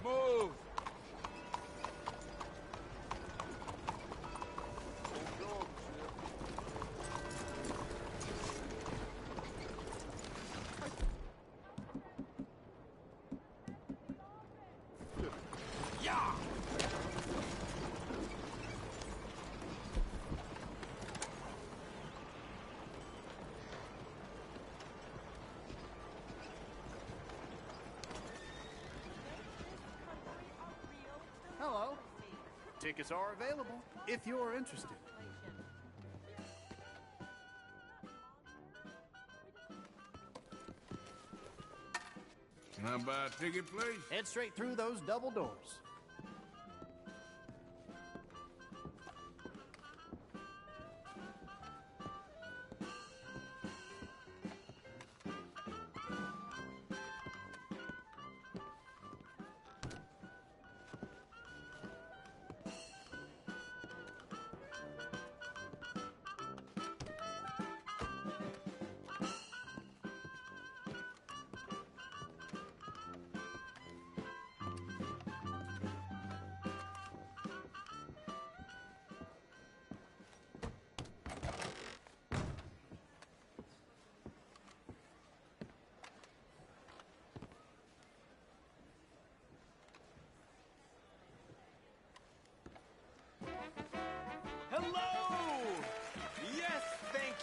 Move! Hello. Tickets are available if you're interested. Can I buy a ticket, please? Head straight through those double doors.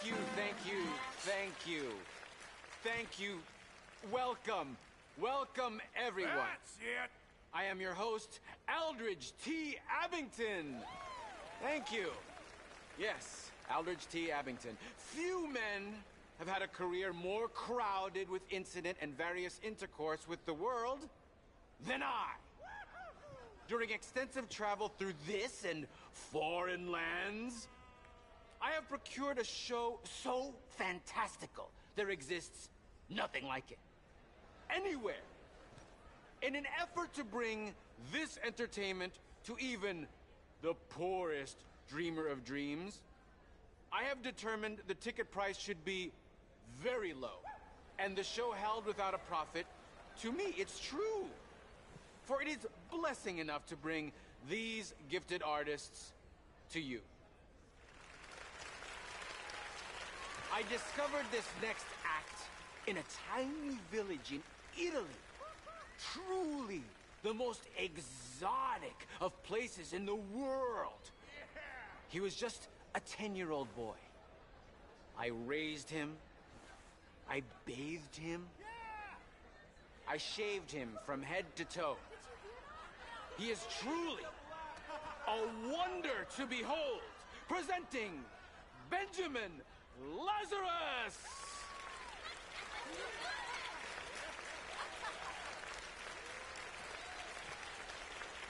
you, thank you, thank you. Thank you. Welcome. Welcome, everyone. That's it. I am your host, Aldridge T. Abington. Thank you. Yes, Aldridge T. Abington. Few men have had a career more crowded with incident and various intercourse with the world than I. During extensive travel through this and foreign lands, I have procured a show so fantastical, there exists nothing like it. Anywhere. In an effort to bring this entertainment to even the poorest dreamer of dreams, I have determined the ticket price should be very low, and the show held without a profit. To me, it's true. For it is blessing enough to bring these gifted artists to you. I discovered this next act in a tiny village in Italy. Truly the most exotic of places in the world. He was just a 10-year-old boy. I raised him. I bathed him. I shaved him from head to toe. He is truly a wonder to behold. Presenting Benjamin Lazarus!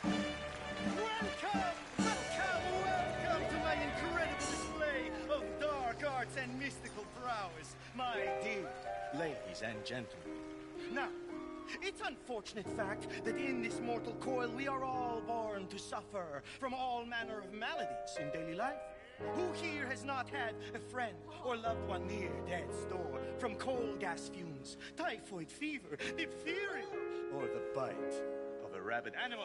Welcome to my incredible display of dark arts and mystical prowess, my dear ladies and gentlemen. Now, it's unfortunate fact that in this mortal coil we are all born to suffer from all manner of maladies in daily life. Who here has not had a friend or loved one near death's door from coal gas fumes, typhoid fever, diphtheria, or the bite of a rabid animal?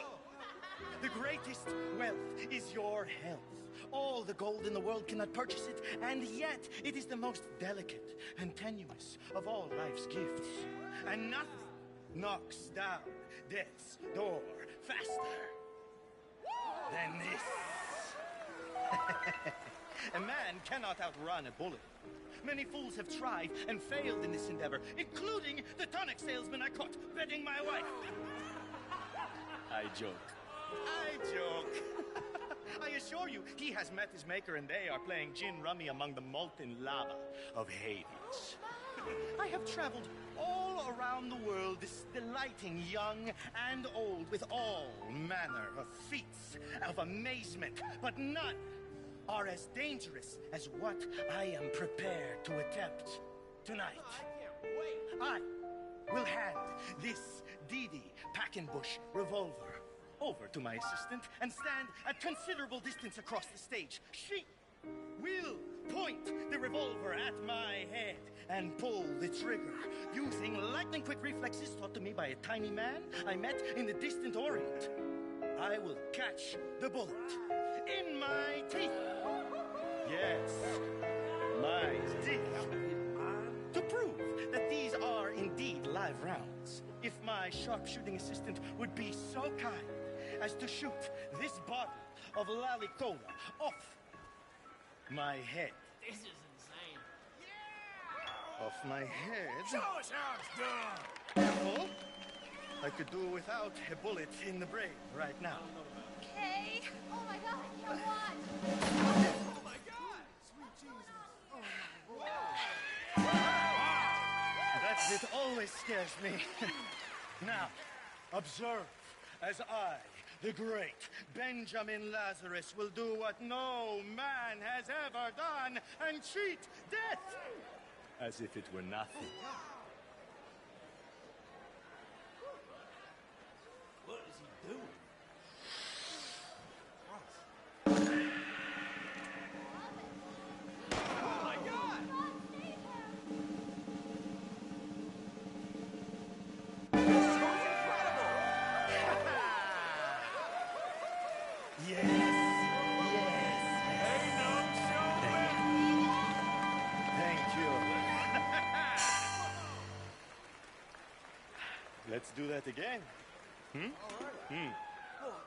The greatest wealth is your health. All the gold in the world cannot purchase it, and yet it is the most delicate and tenuous of all life's gifts. And nothing knocks down death's door faster than this. A man cannot outrun a bullet. Many fools have tried and failed in this endeavor, including the tonic salesman I caught bedding my wife. I joke. I assure you, he has met his maker and they are playing gin rummy among the molten lava of Hades. I have traveled all around the world, delighting young and old with all manner of feats of amazement, but none are as dangerous as what I am prepared to attempt tonight. I will hand this Dee Packenbush revolver over to my assistant and stand at considerable distance across the stage. She will point the revolver at my head and pull the trigger using lightning-quick reflexes taught to me by a tiny man I met in the distant Orient. I will catch the bullet in my teeth. Yes, my teeth. To prove that these are indeed live rounds, if my sharpshooting assistant would be so kind as to shoot this bottle of Lalicola off my head. This is insane. Off my head. Show us how it's done. Careful. I could do without a bullet in the brain right now. Okay. Oh my God, you won. Oh my God! Sweet Jesus. That bit always scares me. Now, observe as I, the great Benjamin Lazarus, will do what no man has ever done and cheat death as if it were nothing. What is he doing? Oh my God! Yes. Ain't no showing. Thank you. Let's do that again. Oh, I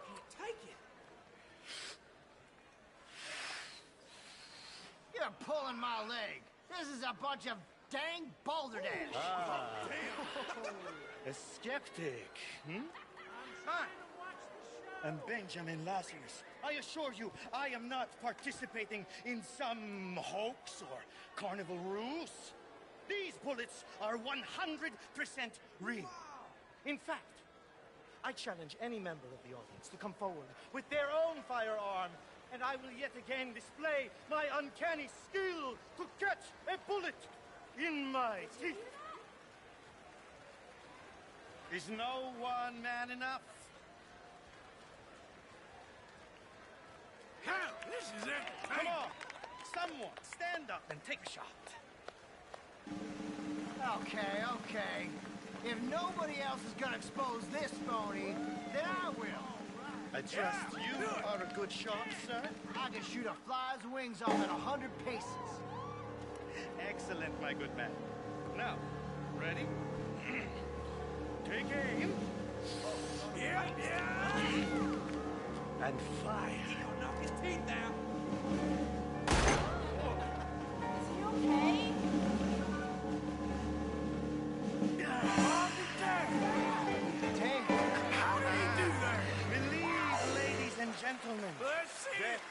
can't take it. You're pulling my leg. This is a bunch of dang balderdash. Ah. A skeptic, hmm? Hi. I'm Benjamin Lazarus. I assure you, I am not participating in some hoax or carnival ruse. These bullets are 100% real. In fact, I challenge any member of the audience to come forward with their own firearm, and I will yet again display my uncanny skill to catch a bullet in my teeth. Is no one man enough? Hell, this is it. Come on, someone stand up and take a shot. Okay. If nobody else is gonna expose this phony, then I will. I trust you are a good shot, sir. I can shoot a fly's wings off at 100 paces. Excellent, my good man. Now, ready? Take aim. Yeah. And fire. He gonna knock his teeth out. Is he okay? How did he do that? Believe, ladies and gentlemen. Let's see it. Death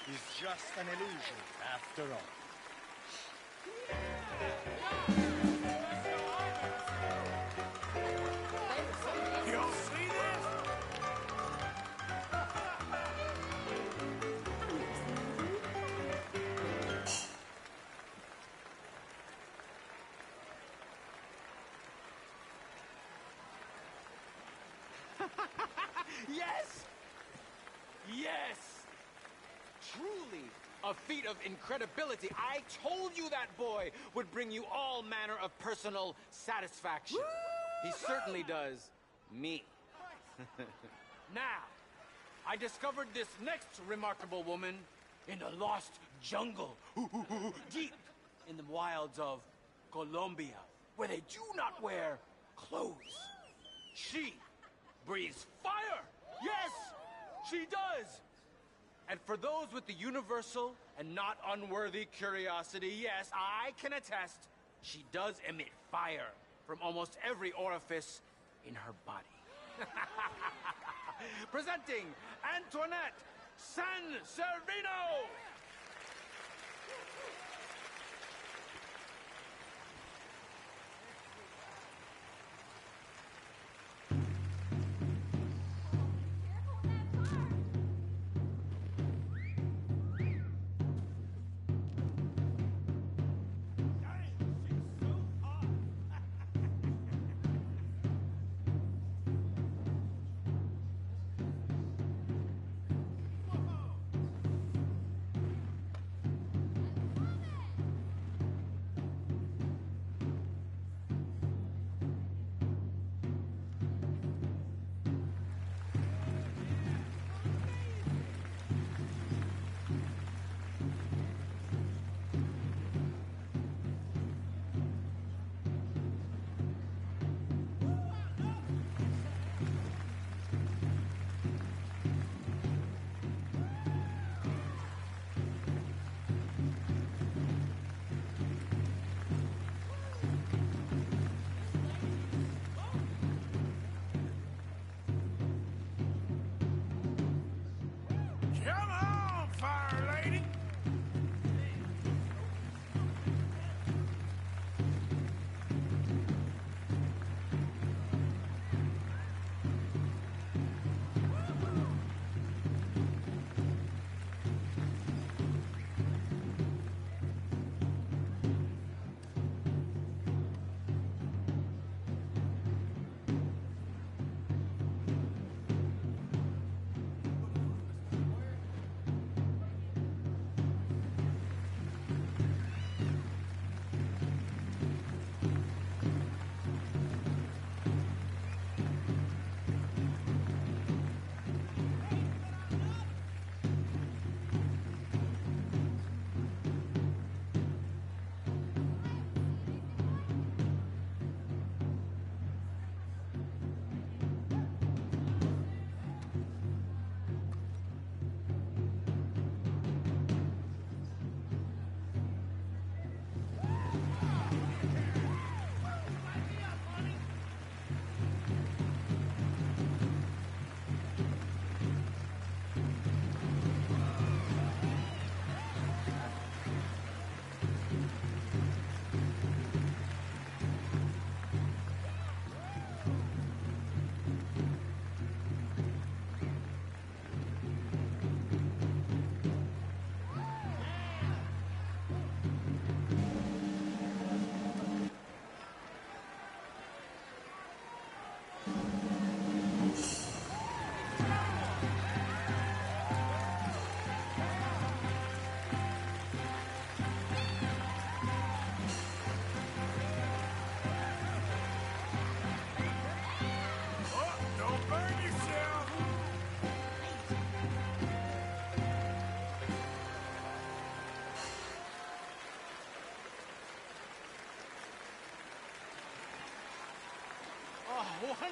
is just an illusion, after all. Y'all see this? Yes! Yes! Truly a feat of incredibility. I told you that boy would bring you all manner of personal satisfaction. He certainly does me. Now, I discovered this next remarkable woman in a lost jungle, deep in the wilds of Colombia, where they do not wear clothes. She breathes fire! Yes, she does! And for those with the universal and not unworthy curiosity, yes, I can attest, she does emit fire from almost every orifice in her body. Presenting Antoinette San Servino!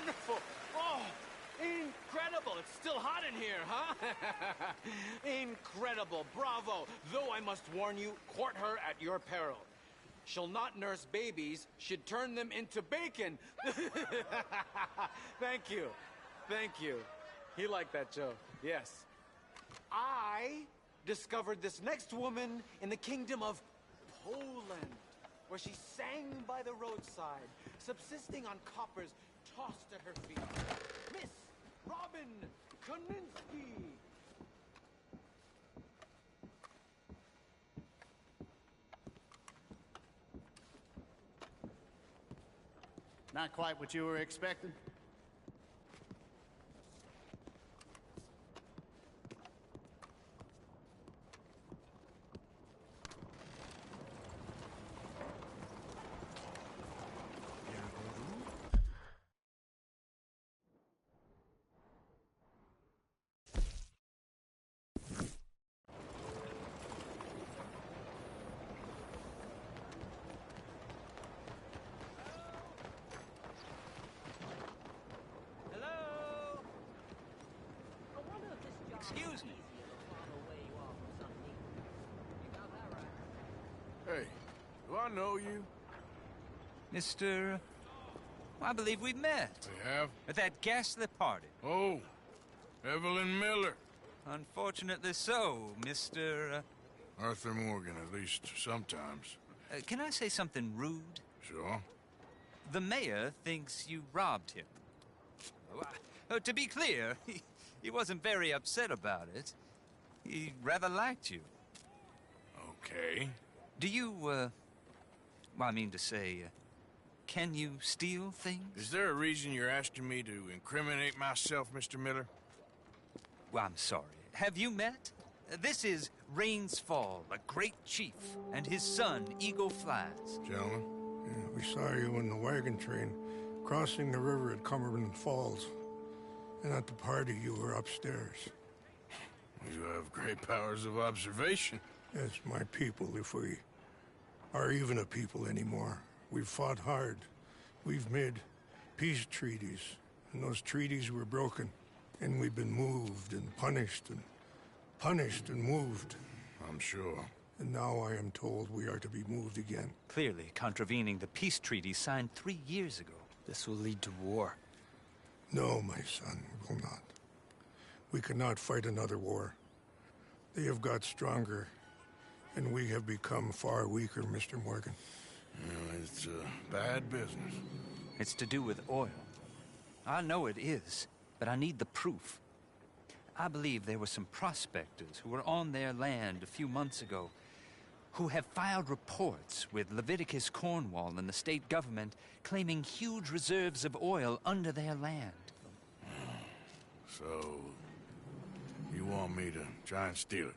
wonderful. Oh, incredible. It's still hot in here, huh? Incredible. Bravo. Though I must warn you, court her at your peril. She'll not nurse babies, she'd turn them into bacon. Thank you. Thank you. He liked that joke. Yes. I discovered this next woman in the kingdom of Poland, where she sang by the roadside, subsisting on coppers tossed at her feet. Miss Robin Koninsky. Not quite what you were expecting? Excuse me. Hey, do I know you? Mr. I believe we met. We have? At that ghastly party. Oh, Evelyn Miller. Unfortunately so, Mr. Arthur Morgan, at least sometimes. Can I say something rude? Sure. The mayor thinks you robbed him. To be clear, he wasn't very upset about it. He rather liked you. Okay. Do you, well, I mean to say, can you steal things? Is there a reason you're asking me to incriminate myself, Mr. Miller? Well, I'm sorry. Have you met? This is Rains Fall, a great chief, and his son, Eagle Flies. Gentlemen? Yeah, we saw you in the wagon train crossing the river at Cumberland Falls. And at the party, you were upstairs. You have great powers of observation. Yes, my people, if we are even a people anymore. We've fought hard. We've made peace treaties, and those treaties were broken. And we've been moved and punished and moved. I'm sure. And now I am told we are to be moved again. Clearly contravening the peace treaty signed 3 years ago. This will lead to war. No, my son, it will not. We cannot fight another war. They have got stronger, and we have become far weaker, Mr. Morgan. It's bad business. It's to do with oil. I know it is, but I need the proof. I believe there were some prospectors who were on their land a few months ago who have filed reports with Leviticus Cornwall and the state government claiming huge reserves of oil under their land. So, you want me to try and steal it?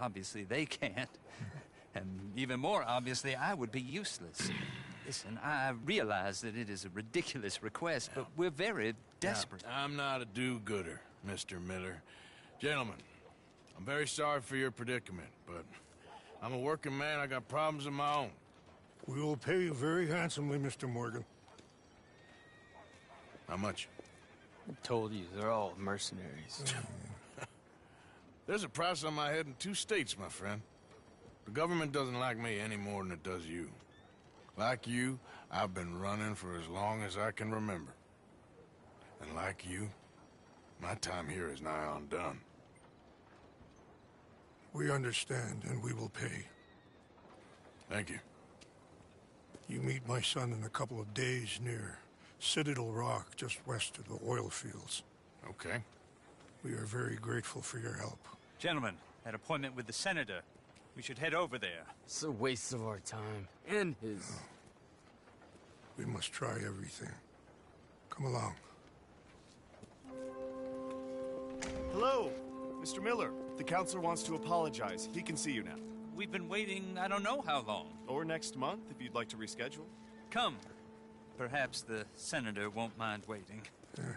Obviously they can't. And even more obviously, I would be useless. Listen, I realize that it is a ridiculous request, but we're very desperate. Now, I'm not a do-gooder, Mr. Miller. Gentlemen, I'm very sorry for your predicament, but I'm a working man. I got problems of my own. We will pay you very handsomely, Mr. Morgan. How much? I told you, they're all mercenaries. There's a price on my head in 2 states, my friend. The government doesn't like me any more than it does you. Like you, I've been running for as long as I can remember. And like you, my time here is nigh on done. We understand, and we will pay. Thank you. You meet my son in a couple of days near Citadel Rock, just west of the oil fields. Okay. We are very grateful for your help. Gentlemen, that appointment with the senator. We should head over there. It's a waste of our time. And his. Oh. We must try everything. Come along. Hello, Mr. Miller. The counselor wants to apologize. He can see you now. We've been waiting I don't know how long. Or next month, if you'd like to reschedule. Come. Perhaps the senator won't mind waiting. Yeah.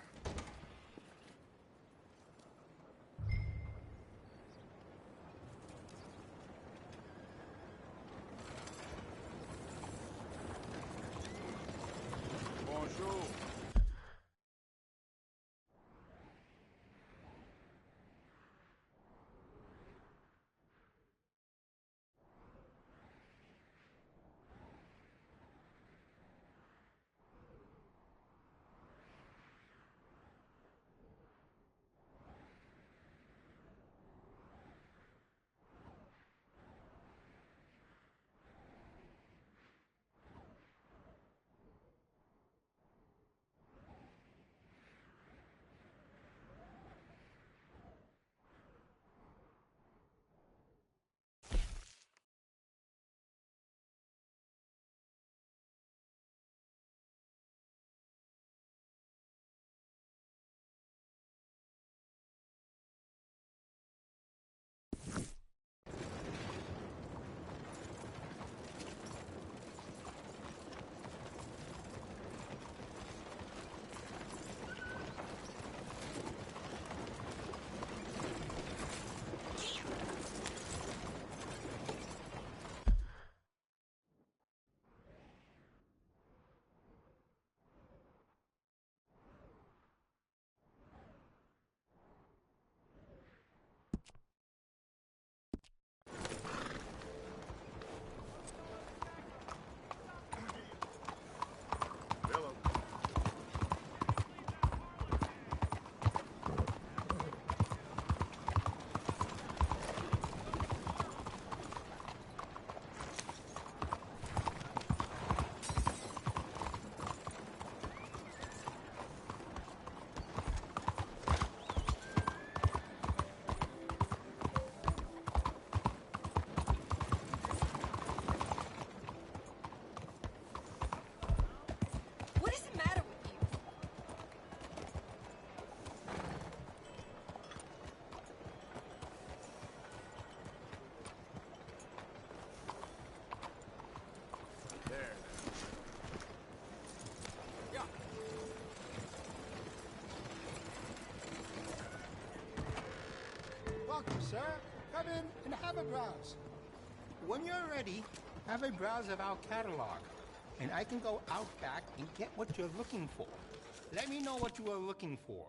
welcome, sir. Come in and have a browse. When you're ready, have a browse of our catalog, and I can go out back and get what you're looking for. Let me know what you are looking for.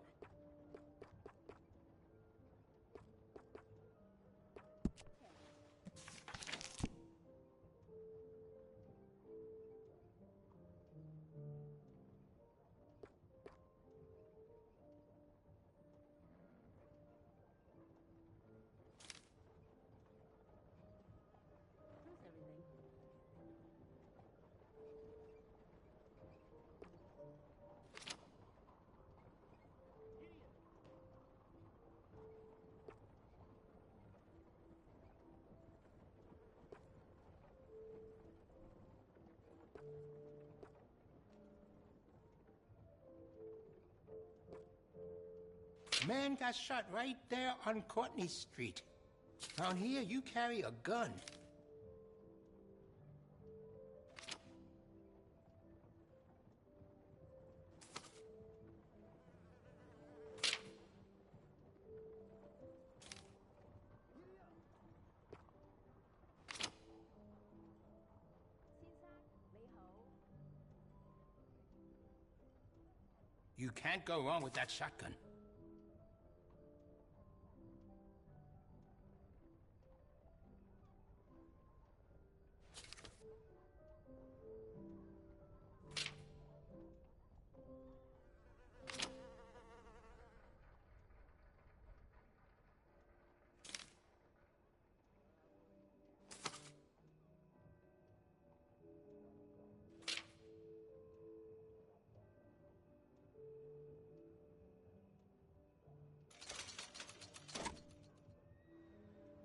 Man got shot right there on Courtney Street. Down here, you carry a gun. You can't go wrong with that shotgun.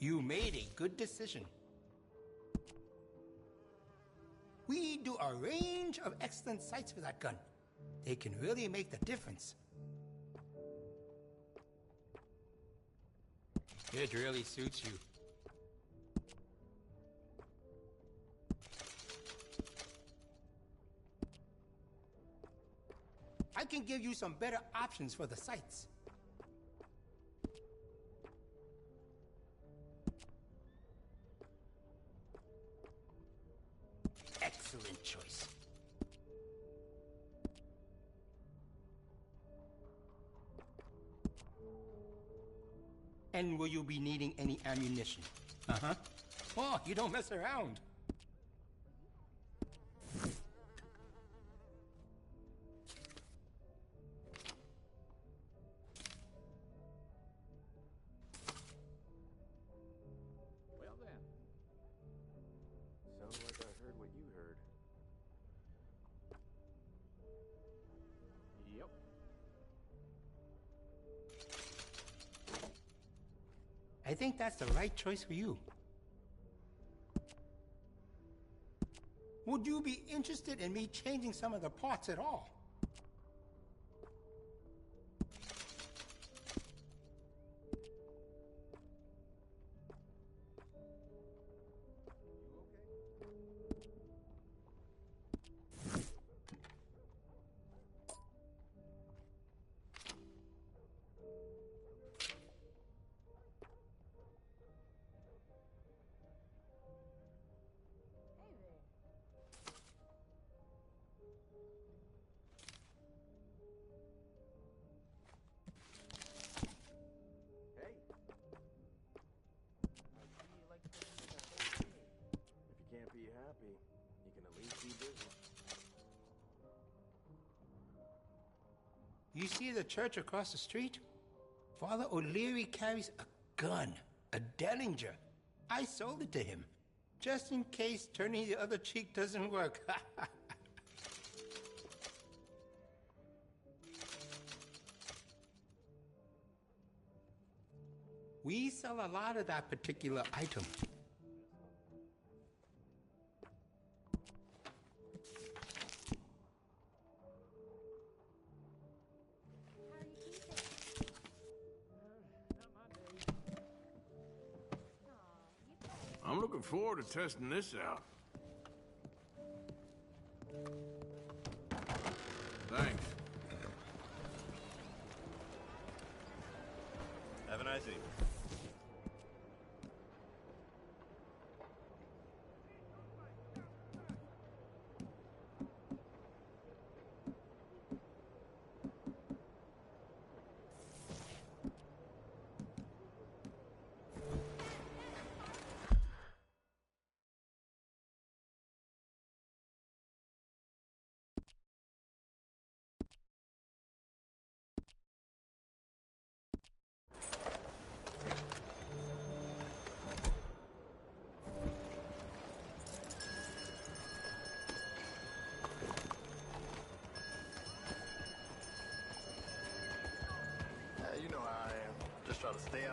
You made a good decision. We do a range of excellent sights for that gun. They can really make the difference. It really suits you. I can give you some better options for the sights. Excellent choice. And will you be needing any ammunition? Uh-huh. Oh, you don't mess around. Well then. Sounds like I heard what you heard. Yep. I think that's the right choice for you. Would you be interested in me changing some of the parts at all? If you can't be happy, you can at least be busy. You see the church across the street? Father O'Leary carries a gun, a Dellinger. I sold it to him, just in case turning the other cheek doesn't work. We sell a lot of that particular item. I'm looking forward to testing this out. Thanks. Have a nice evening.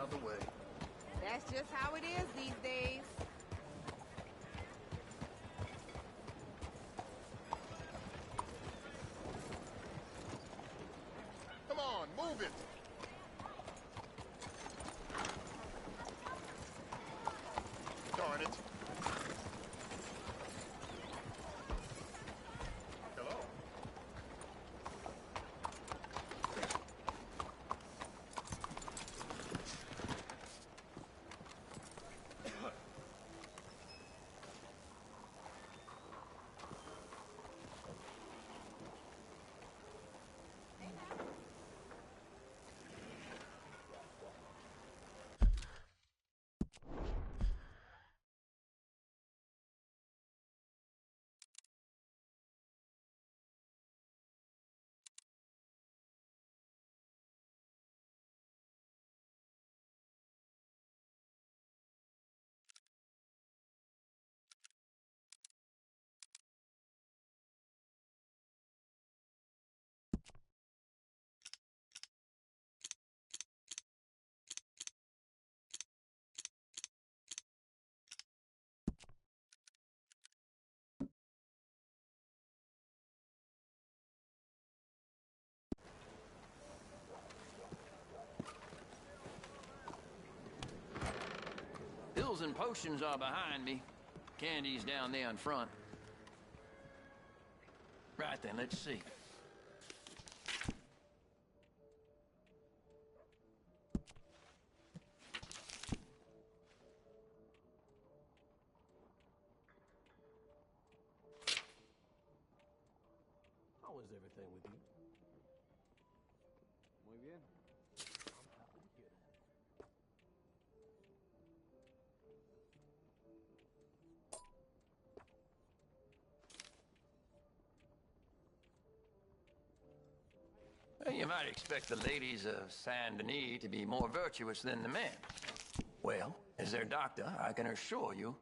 out of the way. That's just how it is these days. Come on, move it! Darn it. Hello? Pills and potions are behind me. Candy's down there in front. Right then, let's see. How is everything with you? Muy bien. Well, you might expect the ladies of Saint Denis to be more virtuous than the men. Well, as their doctor, I can assure you,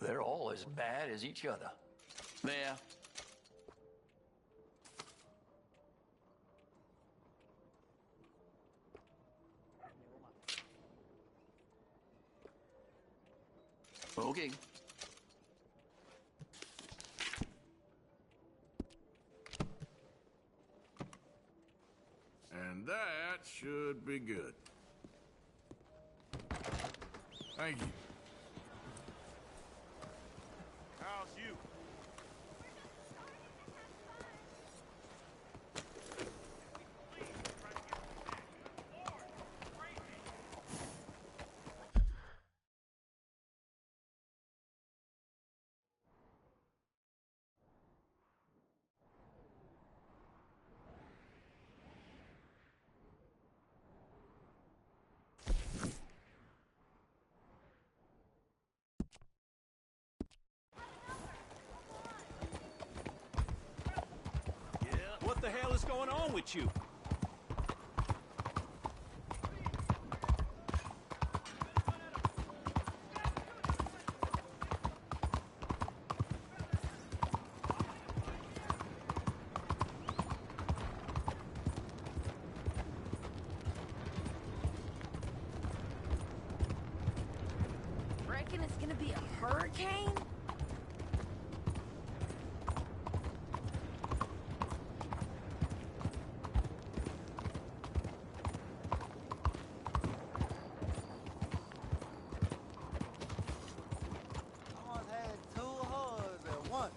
they're all as bad as each other. There. Okay. And that should be good. Thank you. How's you? What the hell is going on with you? Reckon it's gonna be a hurricane? Someone's had two hugs at once.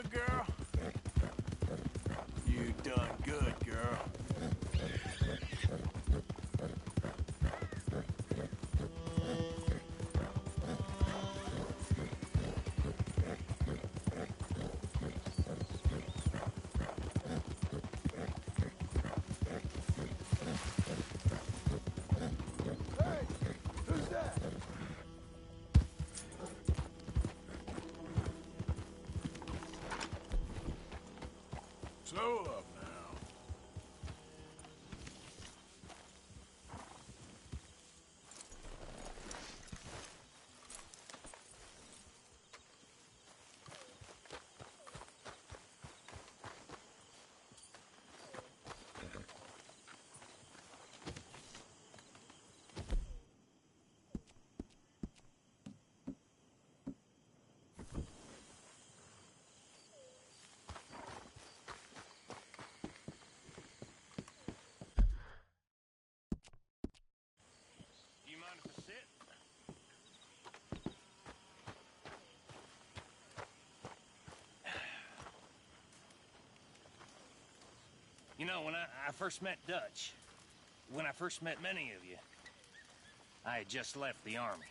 good, girl? You done good, girl. Who's that? Slow up now. Do you mind if I sit? You know, when I first met Dutch, when I first met many of you, I had just left the Army.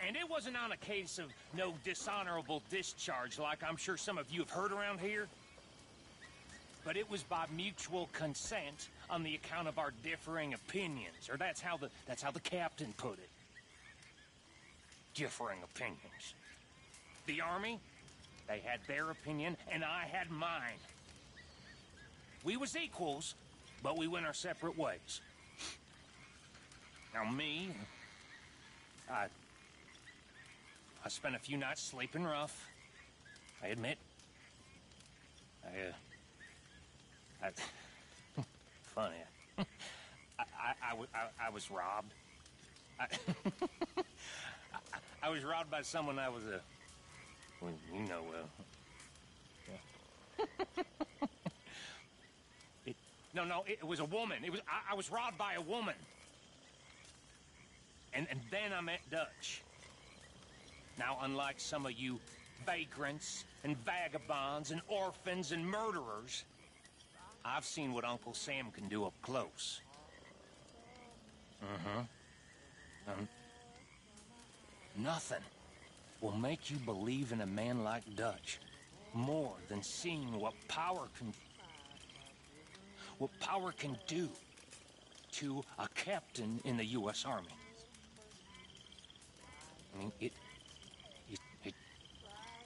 And it wasn't on a case of no dishonorable discharge like I'm sure some of you have heard around here. But it was by mutual consent on the account of our differing opinions, or that's how the captain put it. Differing opinions. The Army, they had their opinion, and I had mine. We was equals, but we went our separate ways. Now me, I spent a few nights sleeping rough, I admit. Funny. I was robbed. I was robbed by someone I was well, you know well. Yeah. No, it was a woman. I was robbed by a woman. And then I met Dutch. Now, unlike some of you vagrants and vagabonds and orphans and murderers, I've seen what Uncle Sam can do up close. Nothing will make you believe in a man like Dutch more than seeing what power can do to a captain in the U.S. Army. I mean,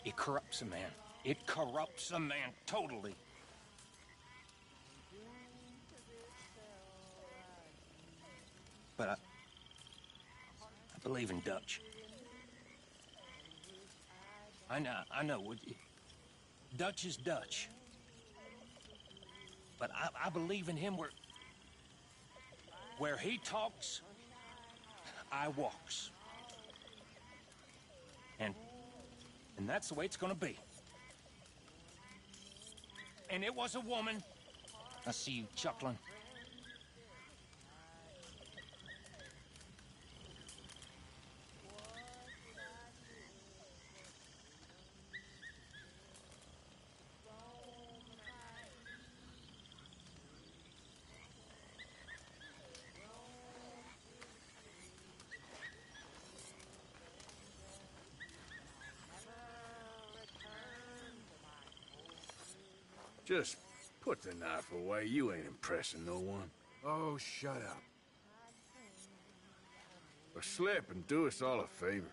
it corrupts a man. It corrupts a man totally. But I believe in Dutch. I know. Dutch is Dutch. But I believe in him where he talks, I walks. And that's the way it's gonna be. And it was a woman. I see you chuckling. Just put the knife away. You ain't impressing no one. Oh, shut up. Or slip and do us all a favor.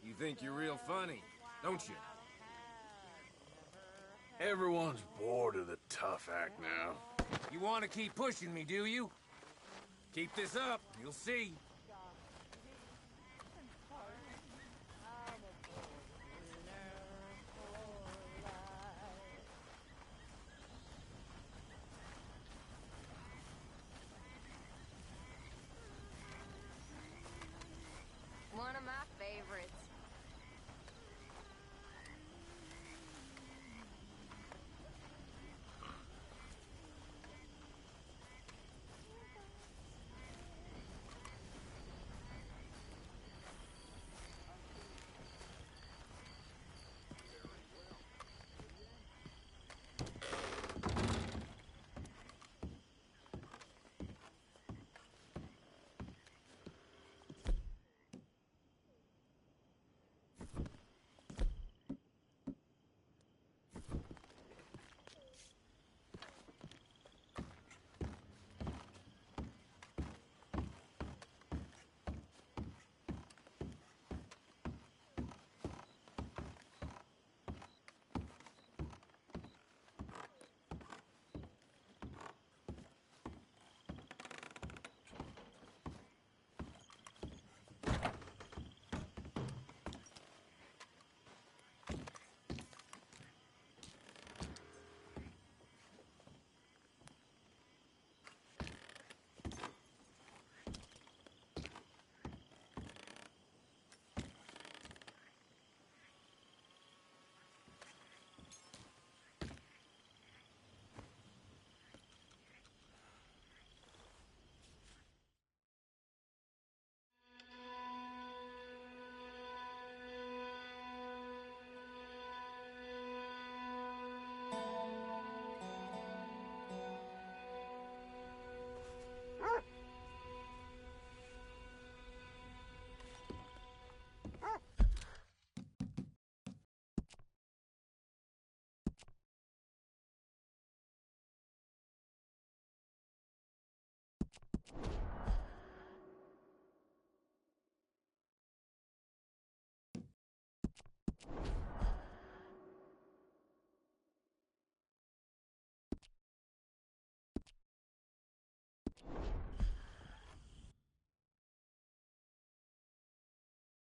You think you're real funny, don't you? Everyone's bored of the tough act now. You want to keep pushing me, do you? Keep this up, you'll see.